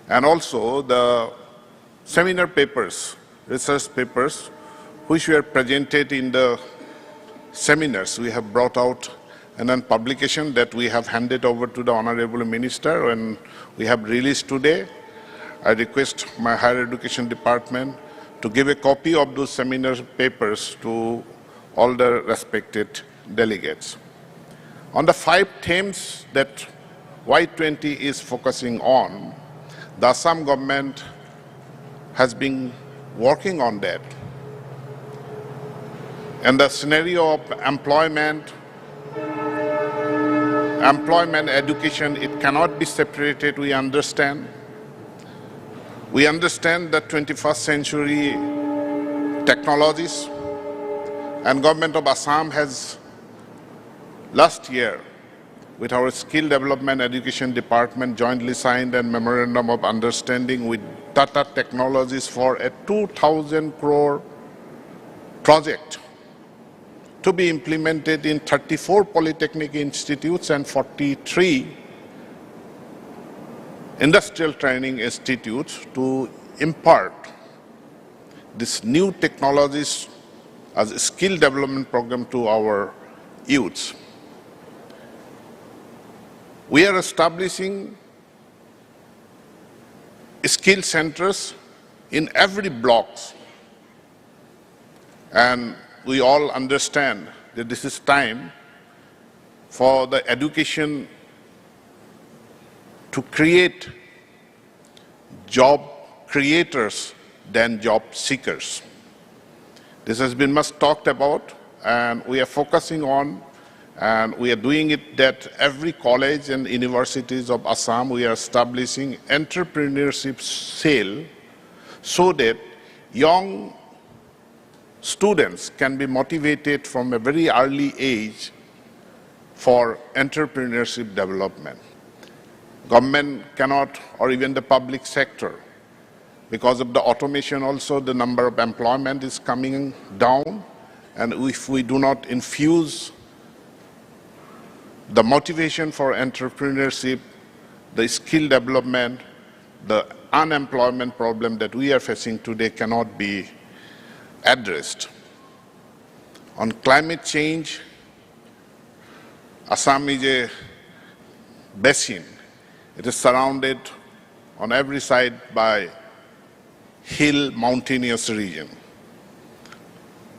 and also the seminar papers, research papers, which were presented in the seminars. We have brought out an publication that we have handed over to the Honorable Minister and we have released today. I request my higher education department to give a copy of those seminar papers to all the respected delegates. On the 5 themes that Y20 is focusing on, the Assam government has been working on that. And the scenario of employment, education, it cannot be separated, we understand. We understand the 21st century technologies, and Government of Assam has last year with our Skill Development Education Department jointly signed a memorandum of understanding with Tata Technologies for a 2,000 crore project to be implemented in 34 polytechnic institutes and 43 industrial training institutes to impart this new technologies as a skill development program to our youths. We are establishing skill centers in every block, and we all understand that this is time for the education to create job creators than job seekers. This has been much talked about, and we are focusing on, and we are doing it that every college and universities of Assam, we are establishing entrepreneurship cell so that young students can be motivated from a very early age for entrepreneurship development. Government cannot, or even the public sector, because of the automation also, the number of employment is coming down, and if we do not infuse the motivation for entrepreneurship, the skill development, the unemployment problem that we are facing today cannot be addressed. On climate change, Assam is a basin. It is surrounded on every side by hill, mountainous region.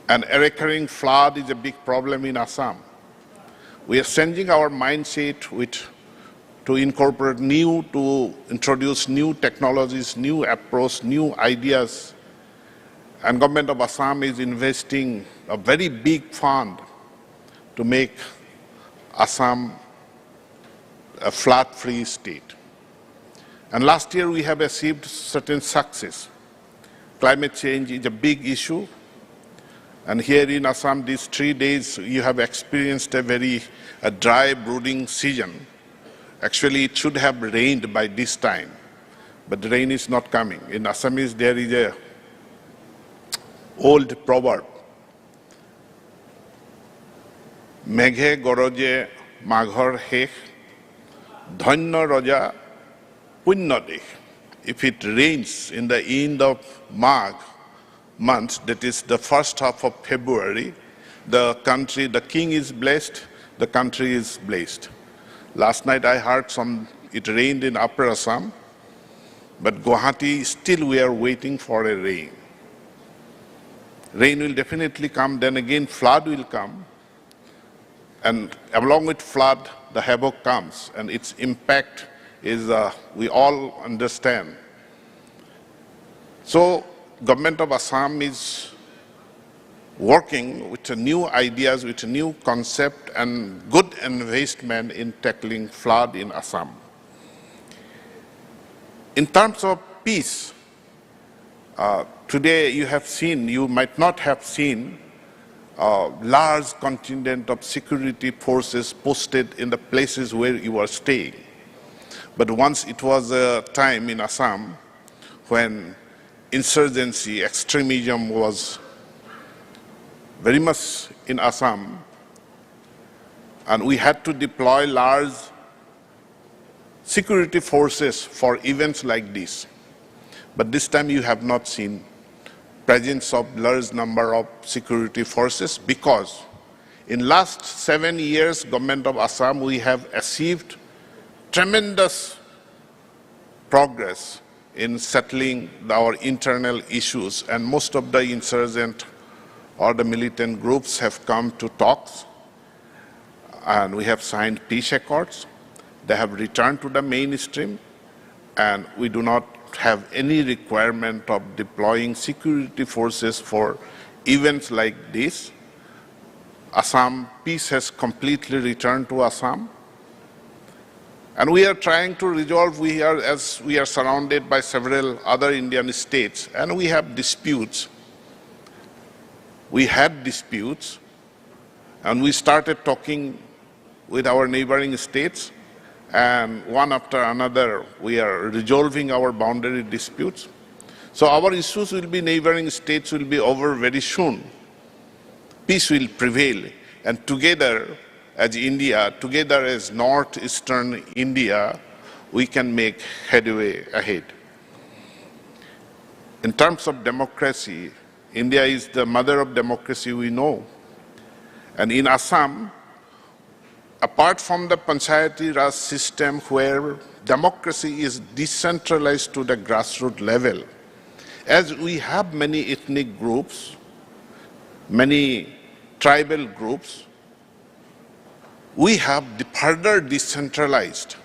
And a recurring flood is a big problem in Assam. We are changing our mindset to incorporate to introduce new technologies, new approach, new ideas. And government of Assam is investing a very big fund to make Assam a flood-free state. And last year we have achieved certain success. Climate change is a big issue. And here in Assam, these 3 days, you have experienced a dry brooding season. Actually, it should have rained by this time, but the rain is not coming. In Assamese, there is a old proverb, Meghe goroje maghor hekh, dhanya raja punya dekh. If it rains in the end of Magh month, that is the first half of February, the king is blessed, the country is blessed. Last night I heard it rained in Upper Assam, but Guwahati, still we are waiting for a rain. Rain will definitely come, then again flood will come, and along with flood, the havoc comes, and its impact is, we all understand. So, government of Assam is working with new ideas, with a new concept and good investment in tackling flood in Assam. In terms of peace, today you might not have seen a large contingent of security forces posted in the places where you are staying. But once it was a time in Assam when insurgency, extremism was very much in Assam, and we had to deploy large security forces for events like this. But this time you have not seen presence of large number of security forces, because in last 7 years, government of Assam, we have achieved tremendous progress in settling our internal issues, and most of the insurgent or the militant groups have come to talks, and we have signed peace accords. They have returned to the mainstream, and we do not have any requirement of deploying security forces for events like this. Assam, peace has completely returned to Assam. And we are trying to resolve, we are surrounded by several other Indian states, and we have disputes. We had disputes, and we started talking with our neighboring states, and one after another, we are resolving our boundary disputes. So our issues will be, neighboring states will be over very soon. peace will prevail, and together as India, together as northeastern India, we can make headway ahead. In terms of democracy, India is the mother of democracy we know. And in Assam, apart from the Panchayati Raj system where democracy is decentralized to the grassroots level, as we have many ethnic groups, many tribal groups, we have further decentralized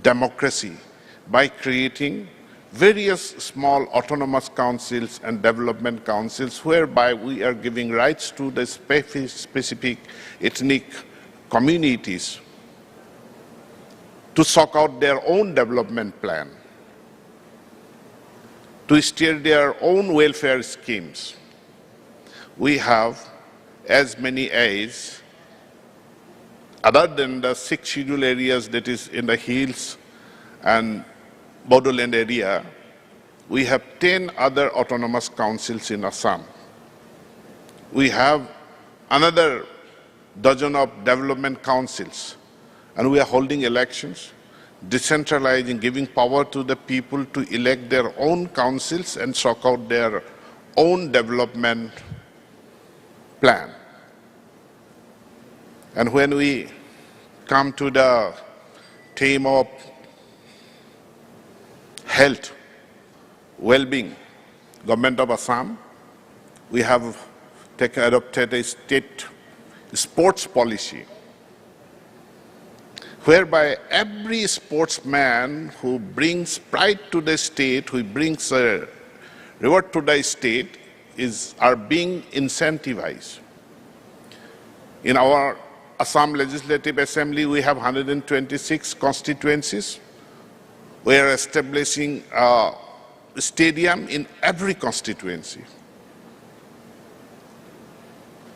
democracy by creating various small autonomous councils and development councils whereby we are giving rights to the specific ethnic communities to sort out their own development plan, to steer their own welfare schemes. We have as many as, other than the 6 scheduled areas that is in the hills and Bodoland area, we have 10 other autonomous councils in Assam. We have another dozen of development councils, and we are holding elections, decentralizing, giving power to the people to elect their own councils and sort out their own development plan. And when we come to the theme of health, well-being, Government of Assam, we have adopted a state sports policy whereby every sportsman who brings pride to the state, who brings a reward to the state, are being incentivized. In our Assam Legislative Assembly, we have 126 constituencies. We are establishing a stadium in every constituency.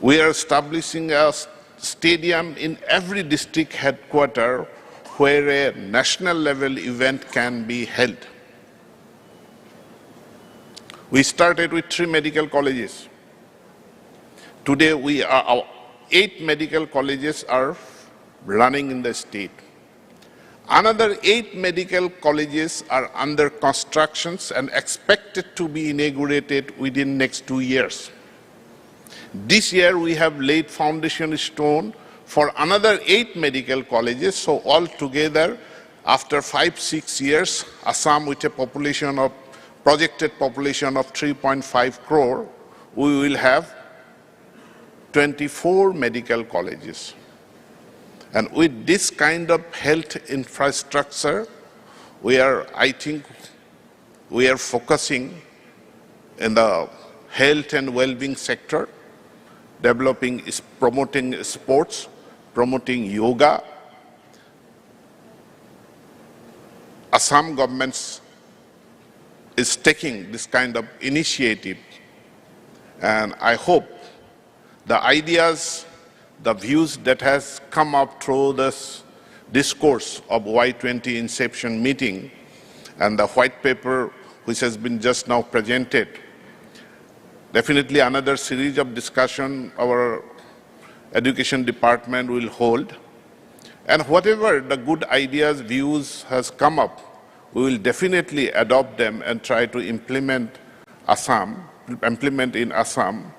We are establishing a stadium in every district headquarters where a national level event can be held. We started with 3 medical colleges. Today our 8 medical colleges are running in the state. Another 8 medical colleges are under construction and expected to be inaugurated within next 2 years. This year we have laid foundation stone for another 8 medical colleges. So altogether, after 5-6 years, Assam with a projected population of 3.5 crore, we will have 24 medical colleges. And with this kind of health infrastructure, I think we are focusing in the health and well-being sector, promoting sports, promoting yoga. Assam government is taking this kind of initiative, and I hope the ideas, the views that has come up through this discourse of Y20 Inception Meeting and the white paper which has been just now presented, definitely another series of discussion our education department will hold. And whatever the good ideas, views has come up, we will definitely adopt them and try to implement in Assam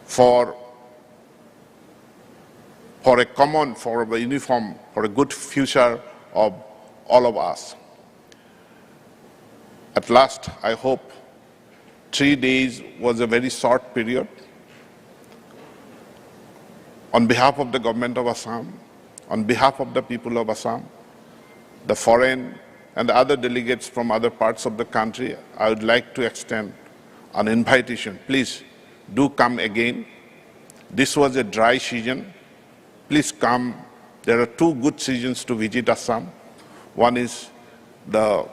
for a uniform, for a good future of all of us. At last, I hope 3 days was a very short period. On behalf of the government of Assam, on behalf of the people of Assam, the foreign and the other delegates from other parts of the country, I would like to extend an invitation. Please do come again. This was a dry season. Please come. There are 2 good seasons to visit Assam. One is the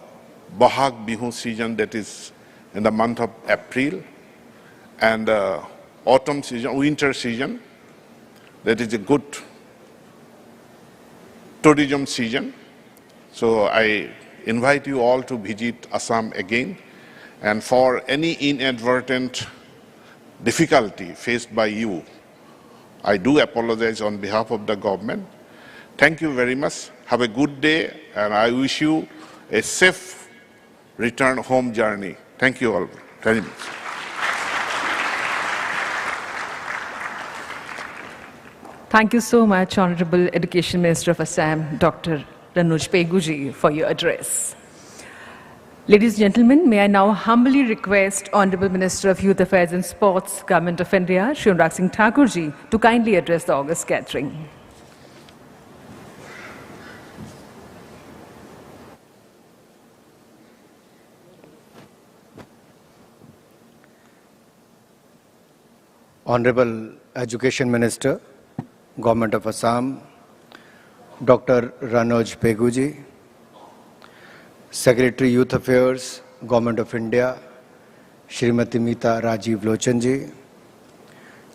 Bahag Bihu season, that is in the month of April, and autumn season, winter season, that is a good tourism season. So I invite you all to visit Assam again, and for any inadvertent difficulty faced by you. I do apologize on behalf of the government. Thank you very much. Have a good day, and I wish you a safe return home journey. Thank you all very much. Thank you so much, Honorable Education Minister of Assam, Dr. Ranuj Peguji, for your address. Ladies and gentlemen, may I now humbly request Honorable Minister of Youth Affairs and Sports, Government of India, Shri Anurag Singh Thakurji, to kindly address the august gathering. Honorable Education Minister, Government of Assam, Dr. Ranuj Peguji, Secretary Youth Affairs, Government of India, Srimati Meeta Rajiv Lochanji,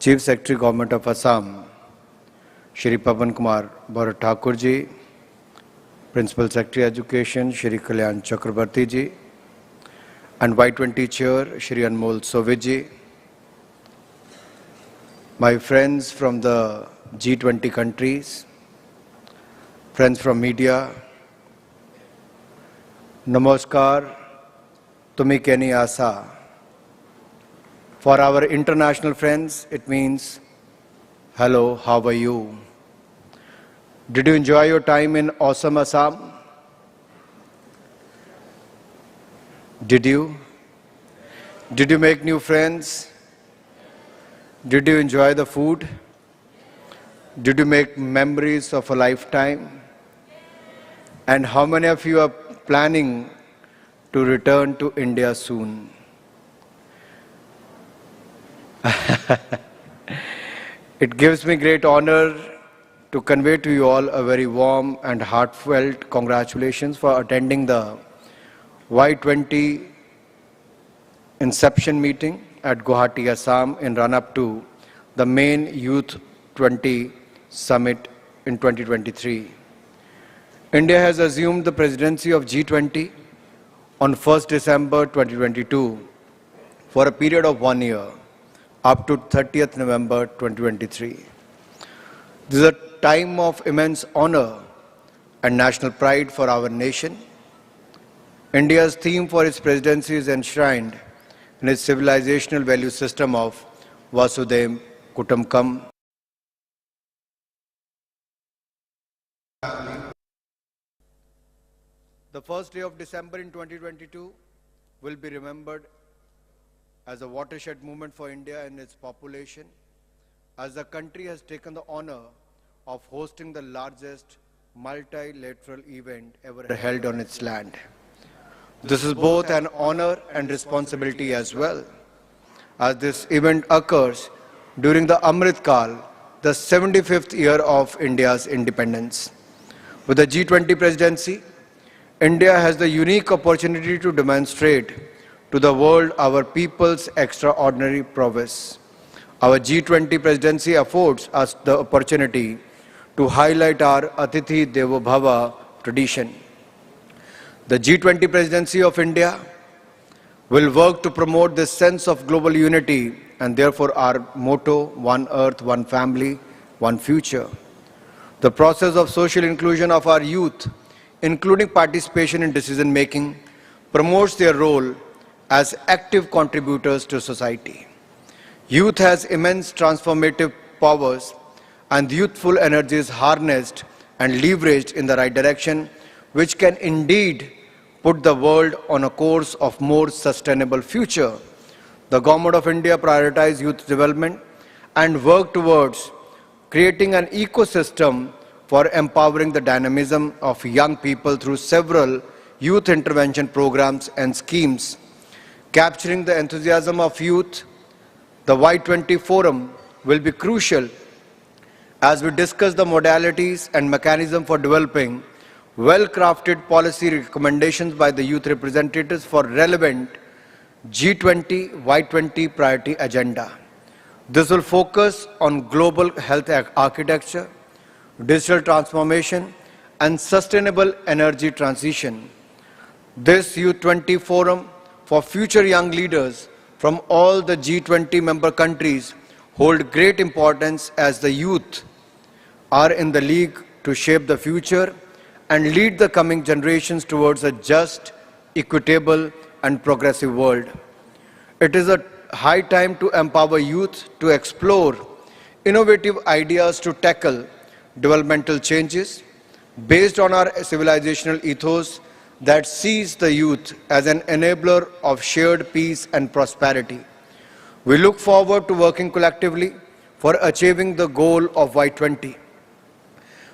Chief Secretary, Government of Assam, Shri Pavan Kumar Bharat Thakurji, Principal Secretary Education, Shri Kalyan Chakrabarti ji, and Y20 Chair, Shri Anmol Sovid ji, my friends from the G20 countries, friends from media, Namaskar, Tumi Keni Asa. For our international friends, it means, hello, how are you? Did you enjoy your time in awesome Assam? Did you? Did you make new friends? Did you enjoy the food? Did you make memories of a lifetime? And how many of you are planning to return to India soon? It gives me great honor to convey to you all a very warm and heartfelt congratulations for attending the Y20 Inception Meeting at Guwahati, Assam in run-up to the main Youth20 Summit in 2023. India has assumed the presidency of G20 on 1st December 2022 for a period of 1 year up to 30th November 2023. This is a time of immense honor and national pride for our nation. India's theme for its presidency is enshrined in its civilizational value system of Vasudhaiva Kutumbakam. The first day of December in 2022 will be remembered as a watershed moment for India and its population, as the country has taken the honor of hosting the largest multilateral event ever held on its land. This is both an honor and responsibility as well, as this event occurs during the Amrit Kal, the 75th year of India's independence. With the G20 presidency, India has the unique opportunity to demonstrate to the world our people's extraordinary prowess. Our G20 presidency affords us the opportunity to highlight our Atithi Devo Bhava tradition. The G20 presidency of India will work to promote this sense of global unity and therefore our motto, one earth, one family, one future. The process of social inclusion of our youth, including participation in decision-making, promotes their role as active contributors to society. Youth has immense transformative powers, and youthful energy is harnessed and leveraged in the right direction, which can indeed put the world on a course of more sustainable future. The Government of India prioritizes youth development and work towards creating an ecosystem for empowering the dynamism of young people through several youth intervention programs and schemes. Capturing the enthusiasm of youth, the Y20 Forum will be crucial as we discuss the modalities and mechanism for developing well-crafted policy recommendations by the youth representatives for relevant G20, Y20 priority agenda. This will focus on global health architecture, digital transformation, and sustainable energy transition. This Youth20 Forum for future young leaders from all the G20 member countries hold great importance as the youth are in the league to shape the future and lead the coming generations towards a just, equitable and progressive world. It is a high time to empower youth to explore innovative ideas to tackle developmental changes based on our civilizational ethos that sees the youth as an enabler of shared peace and prosperity. We look forward to working collectively for achieving the goal of Y20.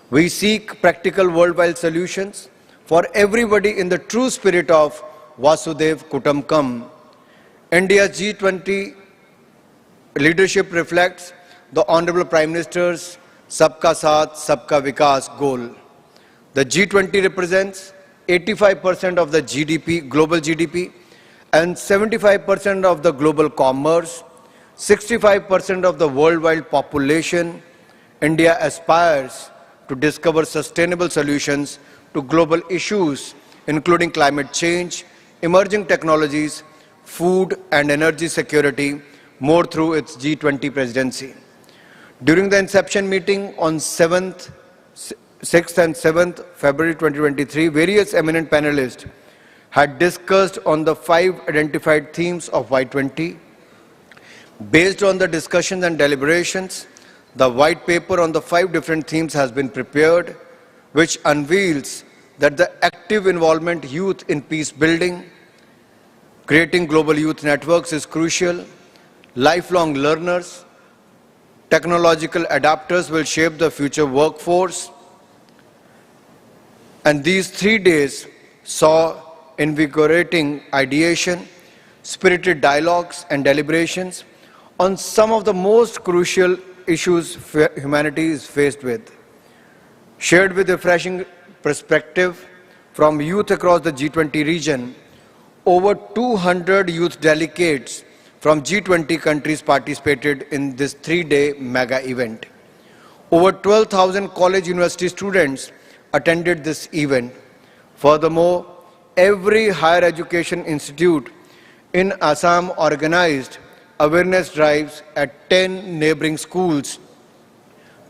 We seek practical worldwide solutions for everybody in the true spirit of Vasudev Kutumbakam. India's G20 leadership reflects the Honorable Prime Minister's Sabka Saath, Sabka Vikas goal. The G20 represents 85% of the GDP, global GDP, and 75% of the global commerce, 65% of the worldwide population. India aspires to discover sustainable solutions to global issues, including climate change, emerging technologies, food and energy security, more through its G20 presidency. During the Inception meeting on 6th and 7th February 2023, various eminent panelists had discussed on the 5 identified themes of Y20. Based on the discussions and deliberations, the white paper on the 5 different themes has been prepared, which unveils that the active involvement youth in peace building, creating global youth networks is crucial. Lifelong learners, technological adapters will shape the future workforce. And these 3 days saw invigorating ideation, spirited dialogues and deliberations on some of the most crucial issues humanity is faced with. Shared with refreshing perspective from youth across the G20 region, over 200 youth delegates from G20 countries participated in this 3-day mega event. Over 12,000 college university students attended this event. Furthermore, every higher education institute in Assam organized awareness drives at 10 neighboring schools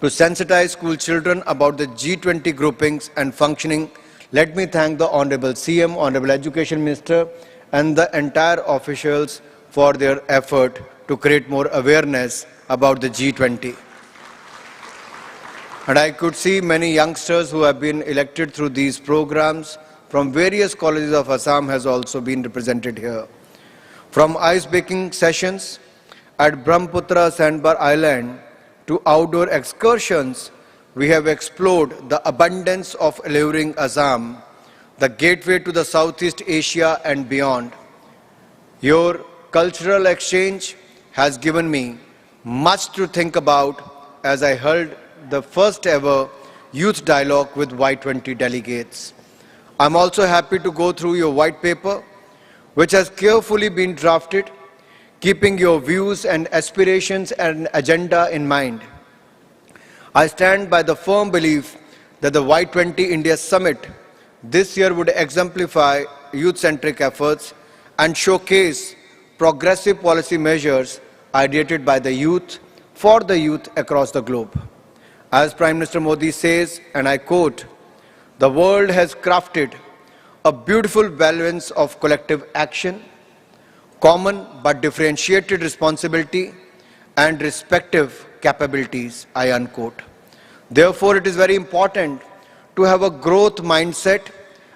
to sensitize school children about the G20 groupings and functioning. Let me thank the Honorable CM, Honorable Education Minister and the entire officials for their effort to create more awareness about the G20. And I could see many youngsters who have been elected through these programs from various colleges of Assam has also been represented here. From ice-baking sessions at Brahmaputra Sandbar Island to outdoor excursions, we have explored the abundance of alluring Assam, the gateway to the Southeast Asia and beyond. Your cultural exchange has given me much to think about as I held the first ever youth dialogue with Y20 delegates. I'm also happy to go through your white paper, which has carefully been drafted, keeping your views and aspirations and agenda in mind. I stand by the firm belief that the Y20 India Summit this year would exemplify youth-centric efforts and showcase progressive policy measures ideated by the youth for the youth across the globe. As Prime Minister Modi says, and I quote, "The world has crafted a beautiful balance of collective action, common but differentiated responsibility and respective capabilities," I unquote. Therefore, it is very important to have a growth mindset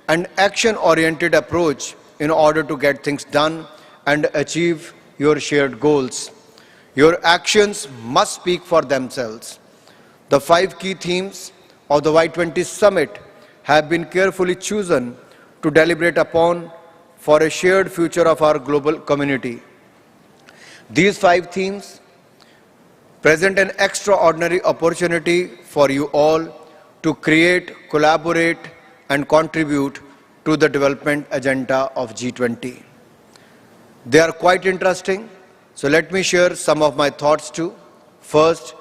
and action-oriented approach in order to get things done and achieve your shared goals. Your actions must speak for themselves. The 5 key themes of the Y20 Summit have been carefully chosen to deliberate upon for a shared future of our global community. These 5 themes present an extraordinary opportunity for you all to create, collaborate, and contribute to the development agenda of G20. They are quite interesting, so let me share some of my thoughts too. First,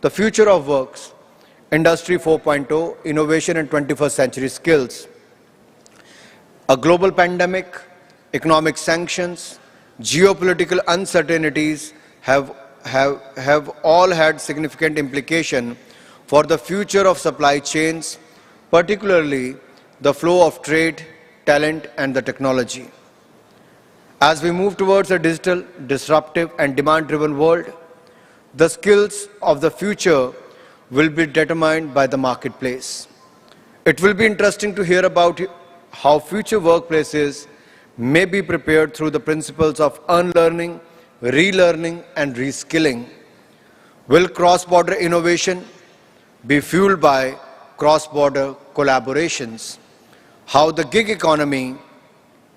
the future of works, Industry 4.0, innovation and 21st century skills. A global pandemic, economic sanctions, geopolitical uncertainties have all had significant implication for the future of supply chains, particularly the flow of trade, talent, and the technology. As we move towards a digital, disruptive, and demand-driven world, the skills of the future will be determined by the marketplace. It will be interesting to hear about how future workplaces may be prepared through the principles of unlearning, relearning, and reskilling. Will cross-border innovation be fueled by cross-border collaborations? How the gig economy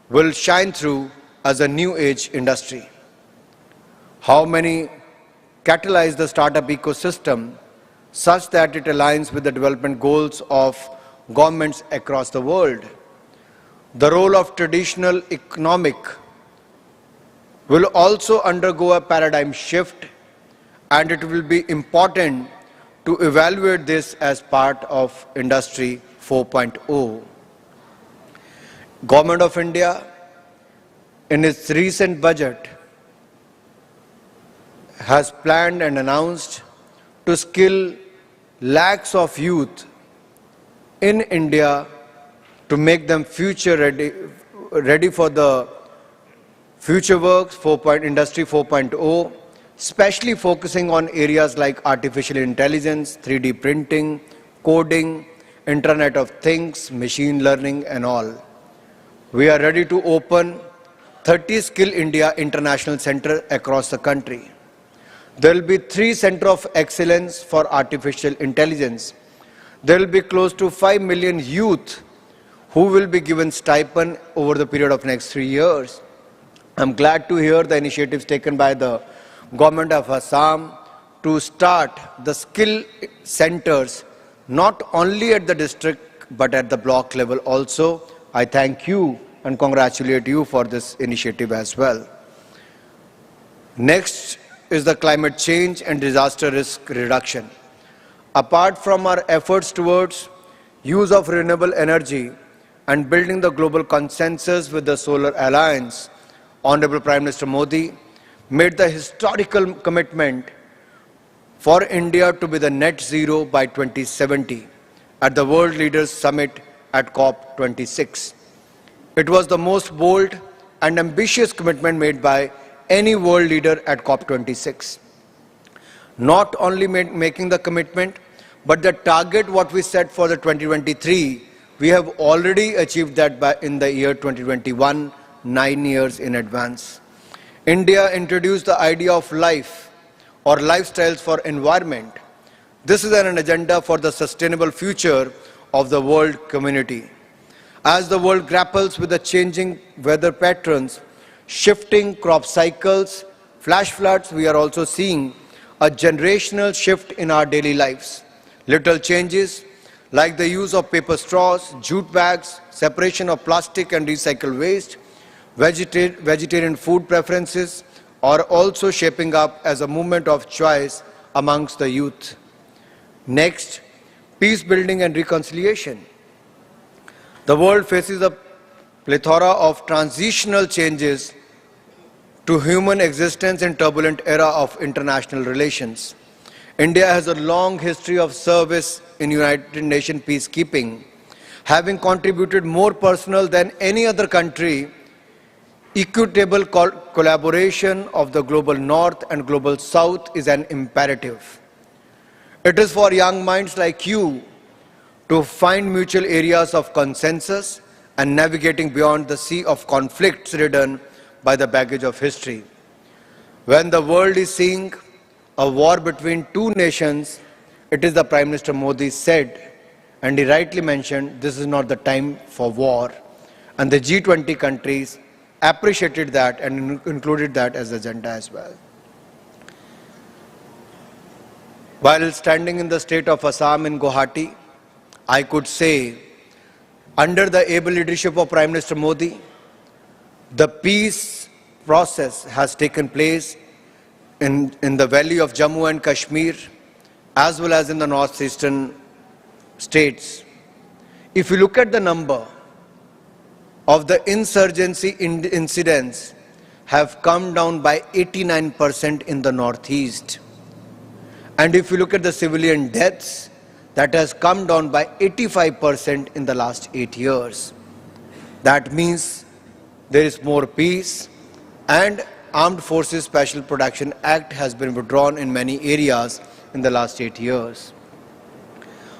will shine through as a new age industry? How many catalyze the startup ecosystem such that it aligns with the development goals of governments across the world? The role of traditional economic will also undergo a paradigm shift, and it will be important to evaluate this as part of Industry 4.0. Government of India, in its recent budget, has planned and announced to skill lakhs of youth in India to make them future ready for the future works, Industry 4.0, especially focusing on areas like artificial intelligence, 3D printing, coding, Internet of Things, machine learning, and all. We are ready to open 30 Skill India International Center across the country. There will be 3 Centers of Excellence for Artificial Intelligence. There will be close to 5 million youth who will be given stipend over the period of next 3 years. I'm glad to hear the initiatives taken by the government of Assam to start the skill centers not only at the district but at the block level also. I thank you and congratulate you for this initiative as well. Next is the climate change and disaster risk reduction. Apart from our efforts towards use of renewable energy and building the global consensus with the Solar Alliance, Honorable Prime Minister Modi made the historical commitment for India to be the net zero by 2070 at the World Leaders Summit at COP26. It was the most bold and ambitious commitment made by any world leader at COP26. Not only making the commitment, but the target what we set for the 2023, we have already achieved that in the year 2021, 9 years in advance. India introduced the idea of life or lifestyles for environment. This is an agenda for the sustainable future of the world community. As the world grapples with the changing weather patterns, shifting crop cycles, flash floods, we are also seeing a generational shift in our daily lives. Little changes like the use of paper straws, jute bags, separation of plastic and recycled waste, vegetarian food preferences are also shaping up as a movement of choice amongst the youth. Next, peace building and reconciliation. The world faces a plethora of transitional changes to human existence in turbulent era of international relations. India has a long history of service in United Nations peacekeeping, having contributed more personnel than any other country. Equitable collaboration of the global north and global south is an imperative. It is for young minds like you to find mutual areas of consensus and navigating beyond the sea of conflicts ridden by the baggage of history. When the world is seeing a war between two nations, it is the Prime Minister Modi said, and he rightly mentioned, this is not the time for war. And the G20 countries appreciated that and included that as agenda as well. While standing in the state of Assam in Guwahati, I could say, under the able leadership of Prime Minister Modi, the peace process has taken place in the valley of Jammu and Kashmir, as well as in the northeastern states. If you look at the number of the insurgency incidents have come down by 89% in the Northeast. And if you look at the civilian deaths, that has come down by 85% in the last 8 years. That means there is more peace, and Armed Forces Special Protection Act has been withdrawn in many areas in the last 8 years.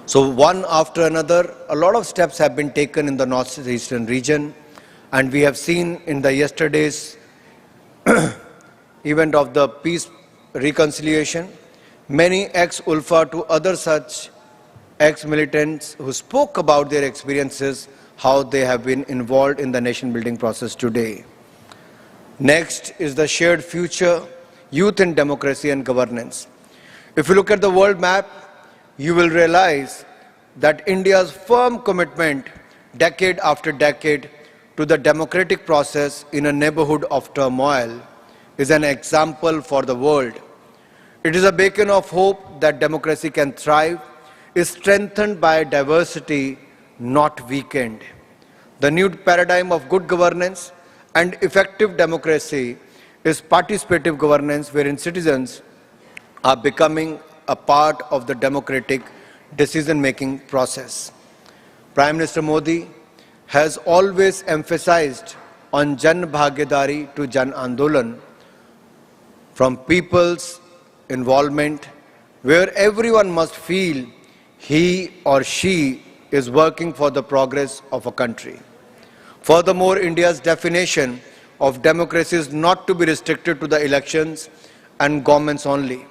So one after another, a lot of steps have been taken in the northeastern region, and we have seen in the yesterday's event of the peace reconciliation, many ex-ULFA to other such ex-militants who spoke about their experiences, how they have been involved in the nation-building process today. Next is the shared future, youth in democracy and governance. If you look at the world map, you will realize that India's firm commitment, decade after decade, to the democratic process in a neighborhood of turmoil is an example for the world. It is a beacon of hope that democracy can thrive, is strengthened by diversity, not weakened. The new paradigm of good governance and effective democracy is participative governance, wherein citizens are becoming a part of the democratic decision-making process. Prime Minister Modi has always emphasized on Jan Bhagidari to Jan Andolan, from people's involvement, where everyone must feel he or she is working for the progress of a country. Furthermore, India's definition of democracy is not to be restricted to the elections and governments only.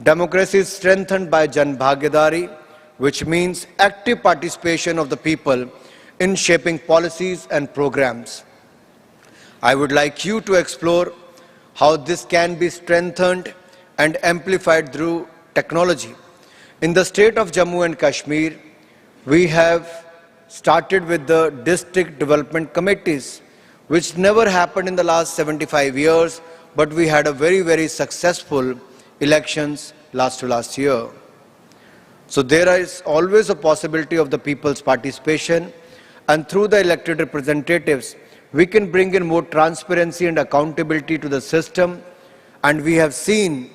Democracy is strengthened by Jan Bhagidari, which means active participation of the people in shaping policies and programs. I would like you to explore how this can be strengthened and amplified through technology. In the state of Jammu and Kashmir, we have started with the district development committees, which never happened in the last 75 years, but we had a very, very successful elections last year. So there is always a possibility of the people's participation, and through the elected representatives, we can bring in more transparency and accountability to the system. And we have seen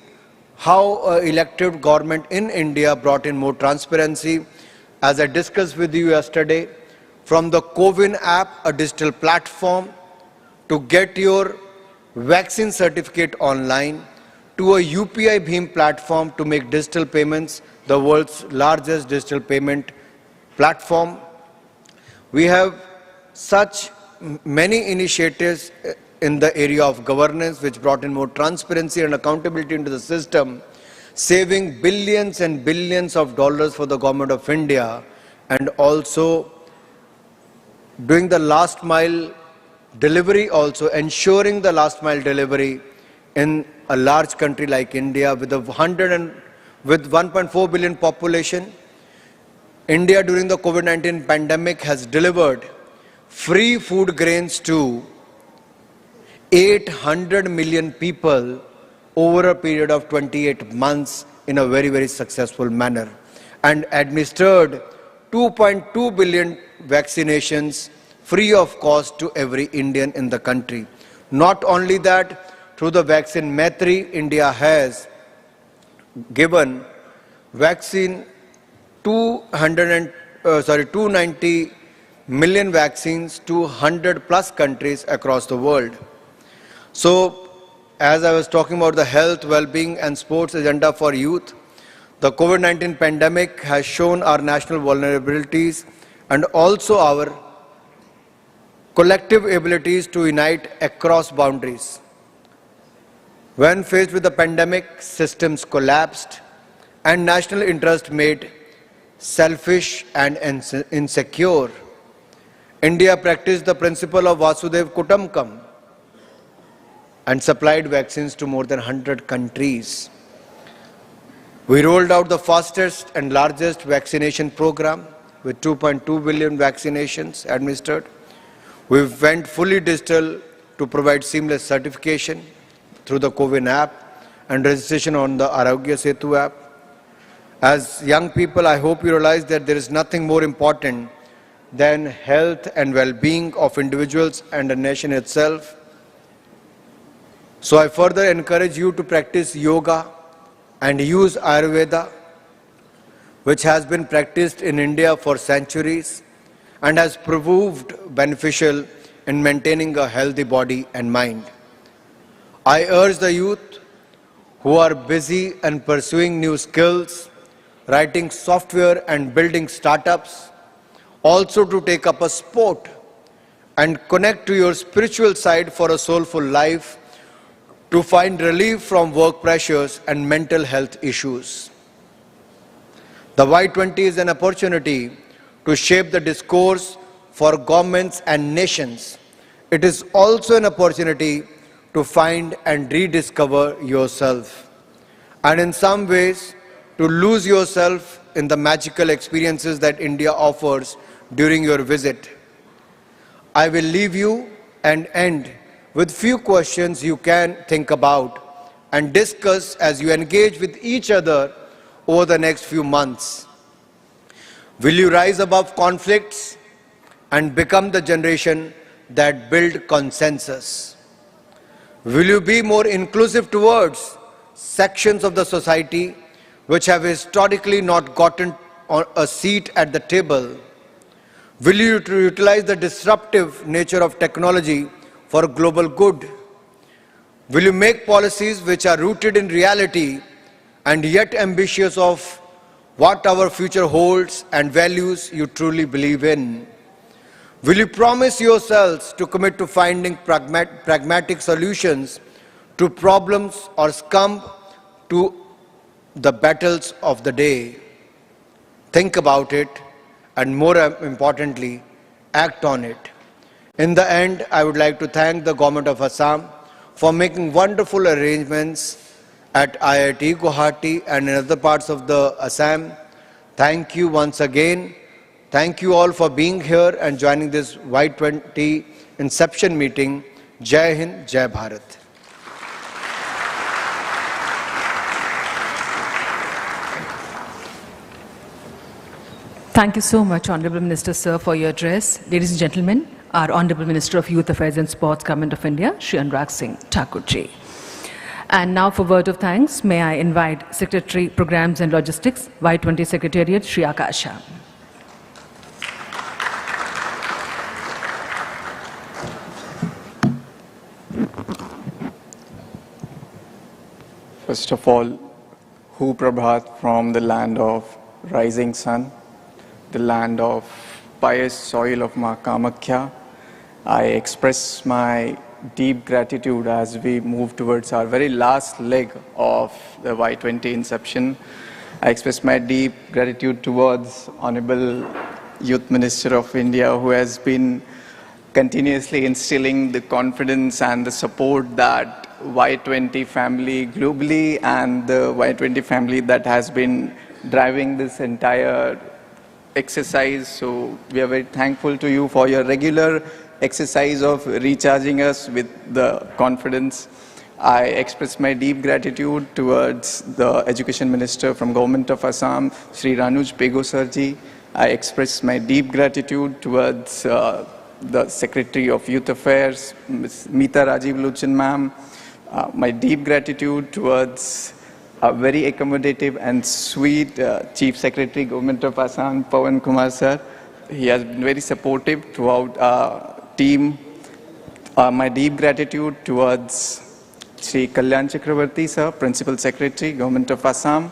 how elected government in India brought in more transparency. As I discussed with you yesterday, from the CoWIN app, a digital platform, to get your vaccine certificate online, to a UPI Bhim platform to make digital payments, the world's largest digital payment platform. We have such many initiatives in the area of governance which brought in more transparency and accountability into the system, saving billions and billions of dollars for the government of India, and also doing the last mile delivery, also ensuring the last mile delivery in a large country like India with 1.4 billion population. India during the COVID-19 pandemic has delivered free food grains to 800 million people over a period of 28 months in a very, very successful manner, and administered 2.2 billion vaccinations free of cost to every Indian in the country. Not only that, through the vaccine Maitri, India has given vaccine 290 million vaccines to 100 plus countries across the world. So, as I was talking about the health, well-being and sports agenda for youth, the COVID-19 pandemic has shown our national vulnerabilities and also our collective abilities to unite across boundaries. When faced with the pandemic, systems collapsed and national interest made selfish and insecure. India practiced the principle of Vasudev Kutumbakam and supplied vaccines to more than 100 countries. We rolled out the fastest and largest vaccination program with 2.2 billion vaccinations administered. We went fully digital to provide seamless certification through the CoWIN app and registration on the Arogya Setu app. As young people, I hope you realize that there is nothing more important than health and well-being of individuals and the nation itself. So I further encourage you to practice yoga and use Ayurveda, which has been practiced in India for centuries and has proved beneficial in maintaining a healthy body and mind. I urge the youth who are busy and pursuing new skills, writing software and building startups, also to take up a sport and connect to your spiritual side for a soulful life, to find relief from work pressures and mental health issues. The Y20 is an opportunity to shape the discourse for governments and nations. It is also an opportunity to find and rediscover yourself, and in some ways to lose yourself in the magical experiences that India offers during your visit. I will leave you and end with few questions you can think about and discuss as you engage with each other over the next few months. Will you rise above conflicts and become the generation that build consensus? Will you be more inclusive towards sections of the society which have historically not gotten a seat at the table? Will you utilize the disruptive nature of technology for global good? Will you make policies which are rooted in reality and yet ambitious of what our future holds and values you truly believe in? Will you promise yourselves to commit to finding pragmatic solutions to problems or succumb to the battles of the day? Think about it, and more importantly, act on it. In the end, I would like to thank the government of Assam for making wonderful arrangements at IIT Guwahati and in other parts of the Assam. Thank you once again. Thank you all for being here and joining this Y20 Inception meeting. Jai Hind, Jai Bharat. Thank you so much, Honorable Minister, sir, for your address. Ladies and gentlemen, our Honorable Minister of Youth Affairs and Sports, Government of India, Shri Anurag Singh Thakur ji. And now for word of thanks, may I invite Secretary Programs and Logistics, Y20 Secretariat, Shri Akasha. First of all, Hu Prabhat from the land of rising sun, the land of pious soil of Ma Kamakhya. I express my deep gratitude as we move towards our very last leg of the Y20 Inception. I express my deep gratitude towards Honorable Youth Minister of India, who has been continuously instilling the confidence and the support that Y20 family globally and the Y20 family that has been driving this entire exercise. So we are very thankful to you for your regular exercise of recharging us with the confidence. I express my deep gratitude towards the Education Minister from Government of Assam, Shri Ranuj Pego Sarji. I express my deep gratitude towards the Secretary of Youth Affairs, Ms. Meeta Rajiv Lochan ma'am. My deep gratitude towards a very accommodative and sweet Chief Secretary, Government of Assam, Pawan Kumar sir. He has been very supportive throughout our team. My deep gratitude towards Shri Kalyan Chakravarti sir, Principal Secretary, Government of Assam,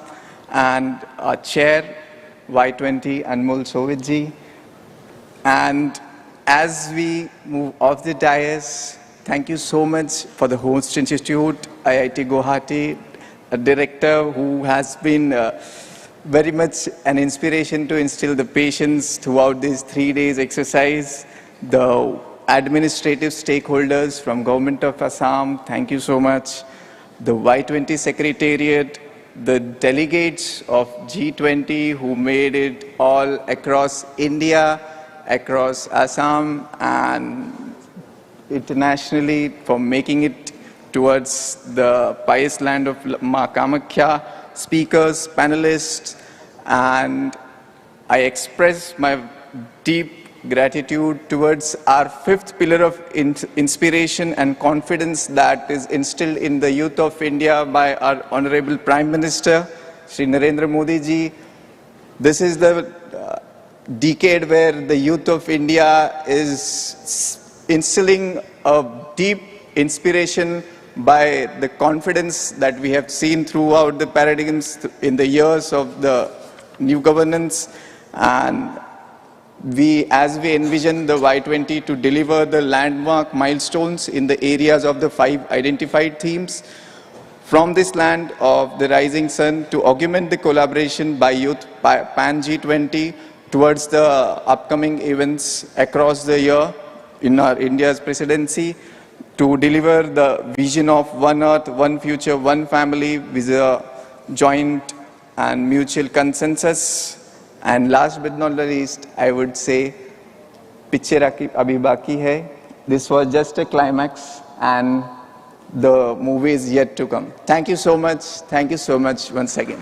and our Chair, Y20, Anmol Sovid ji. And as we move off the dais, thank you so much for the host institute, IIT Guwahati, a director who has been very much an inspiration to instill the patience throughout this 3 days exercise. The administrative stakeholders from Government of Assam, thank you so much. The Y20 Secretariat, the delegates of G20 who made it all across India, across Assam and internationally for making it towards the pious land of Ma Kamakhya, speakers, panelists, and I express my deep gratitude towards our fifth pillar of inspiration and confidence that is instilled in the youth of India by our Honorable Prime Minister, Shri Narendra Modi ji. This is the decade where the youth of India is instilling a deep inspiration by the confidence that we have seen throughout the paradigms in the years of the new governance. And as we envision the Y20 to deliver the landmark milestones in the areas of the 5 identified themes, from this land of the rising sun to augment the collaboration by youth pan G20 towards the upcoming events across the year in our India's presidency, to deliver the vision of one earth, one future, one family with a joint and mutual consensus. And last but not the least, I would say, picture abhi baki hai. This was just a climax and the movie is yet to come. Thank you so much. Thank you so much once again.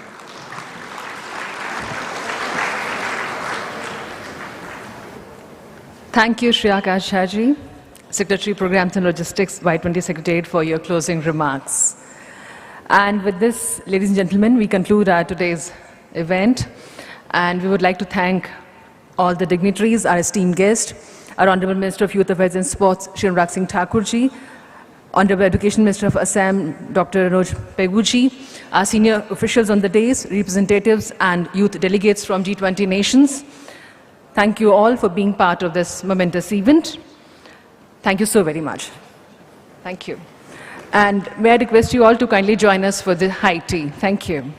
Thank you, Shri Akash Jha, Secretary Programs and Logistics, Y20 Secretariat, for your closing remarks. And with this, ladies and gentlemen, we conclude our today's event. And we would like to thank all the dignitaries, our esteemed guests, our Honorable Minister of Youth Affairs and Sports, Shri Anurag Singh Thakur ji, Honorable Education Minister of Assam, Dr. Roj Pegu ji, our senior officials on the days, representatives and youth delegates from G20 nations. Thank you all for being part of this momentous event. Thank you so very much. Thank you. And may I request you all to kindly join us for the high tea. Thank you.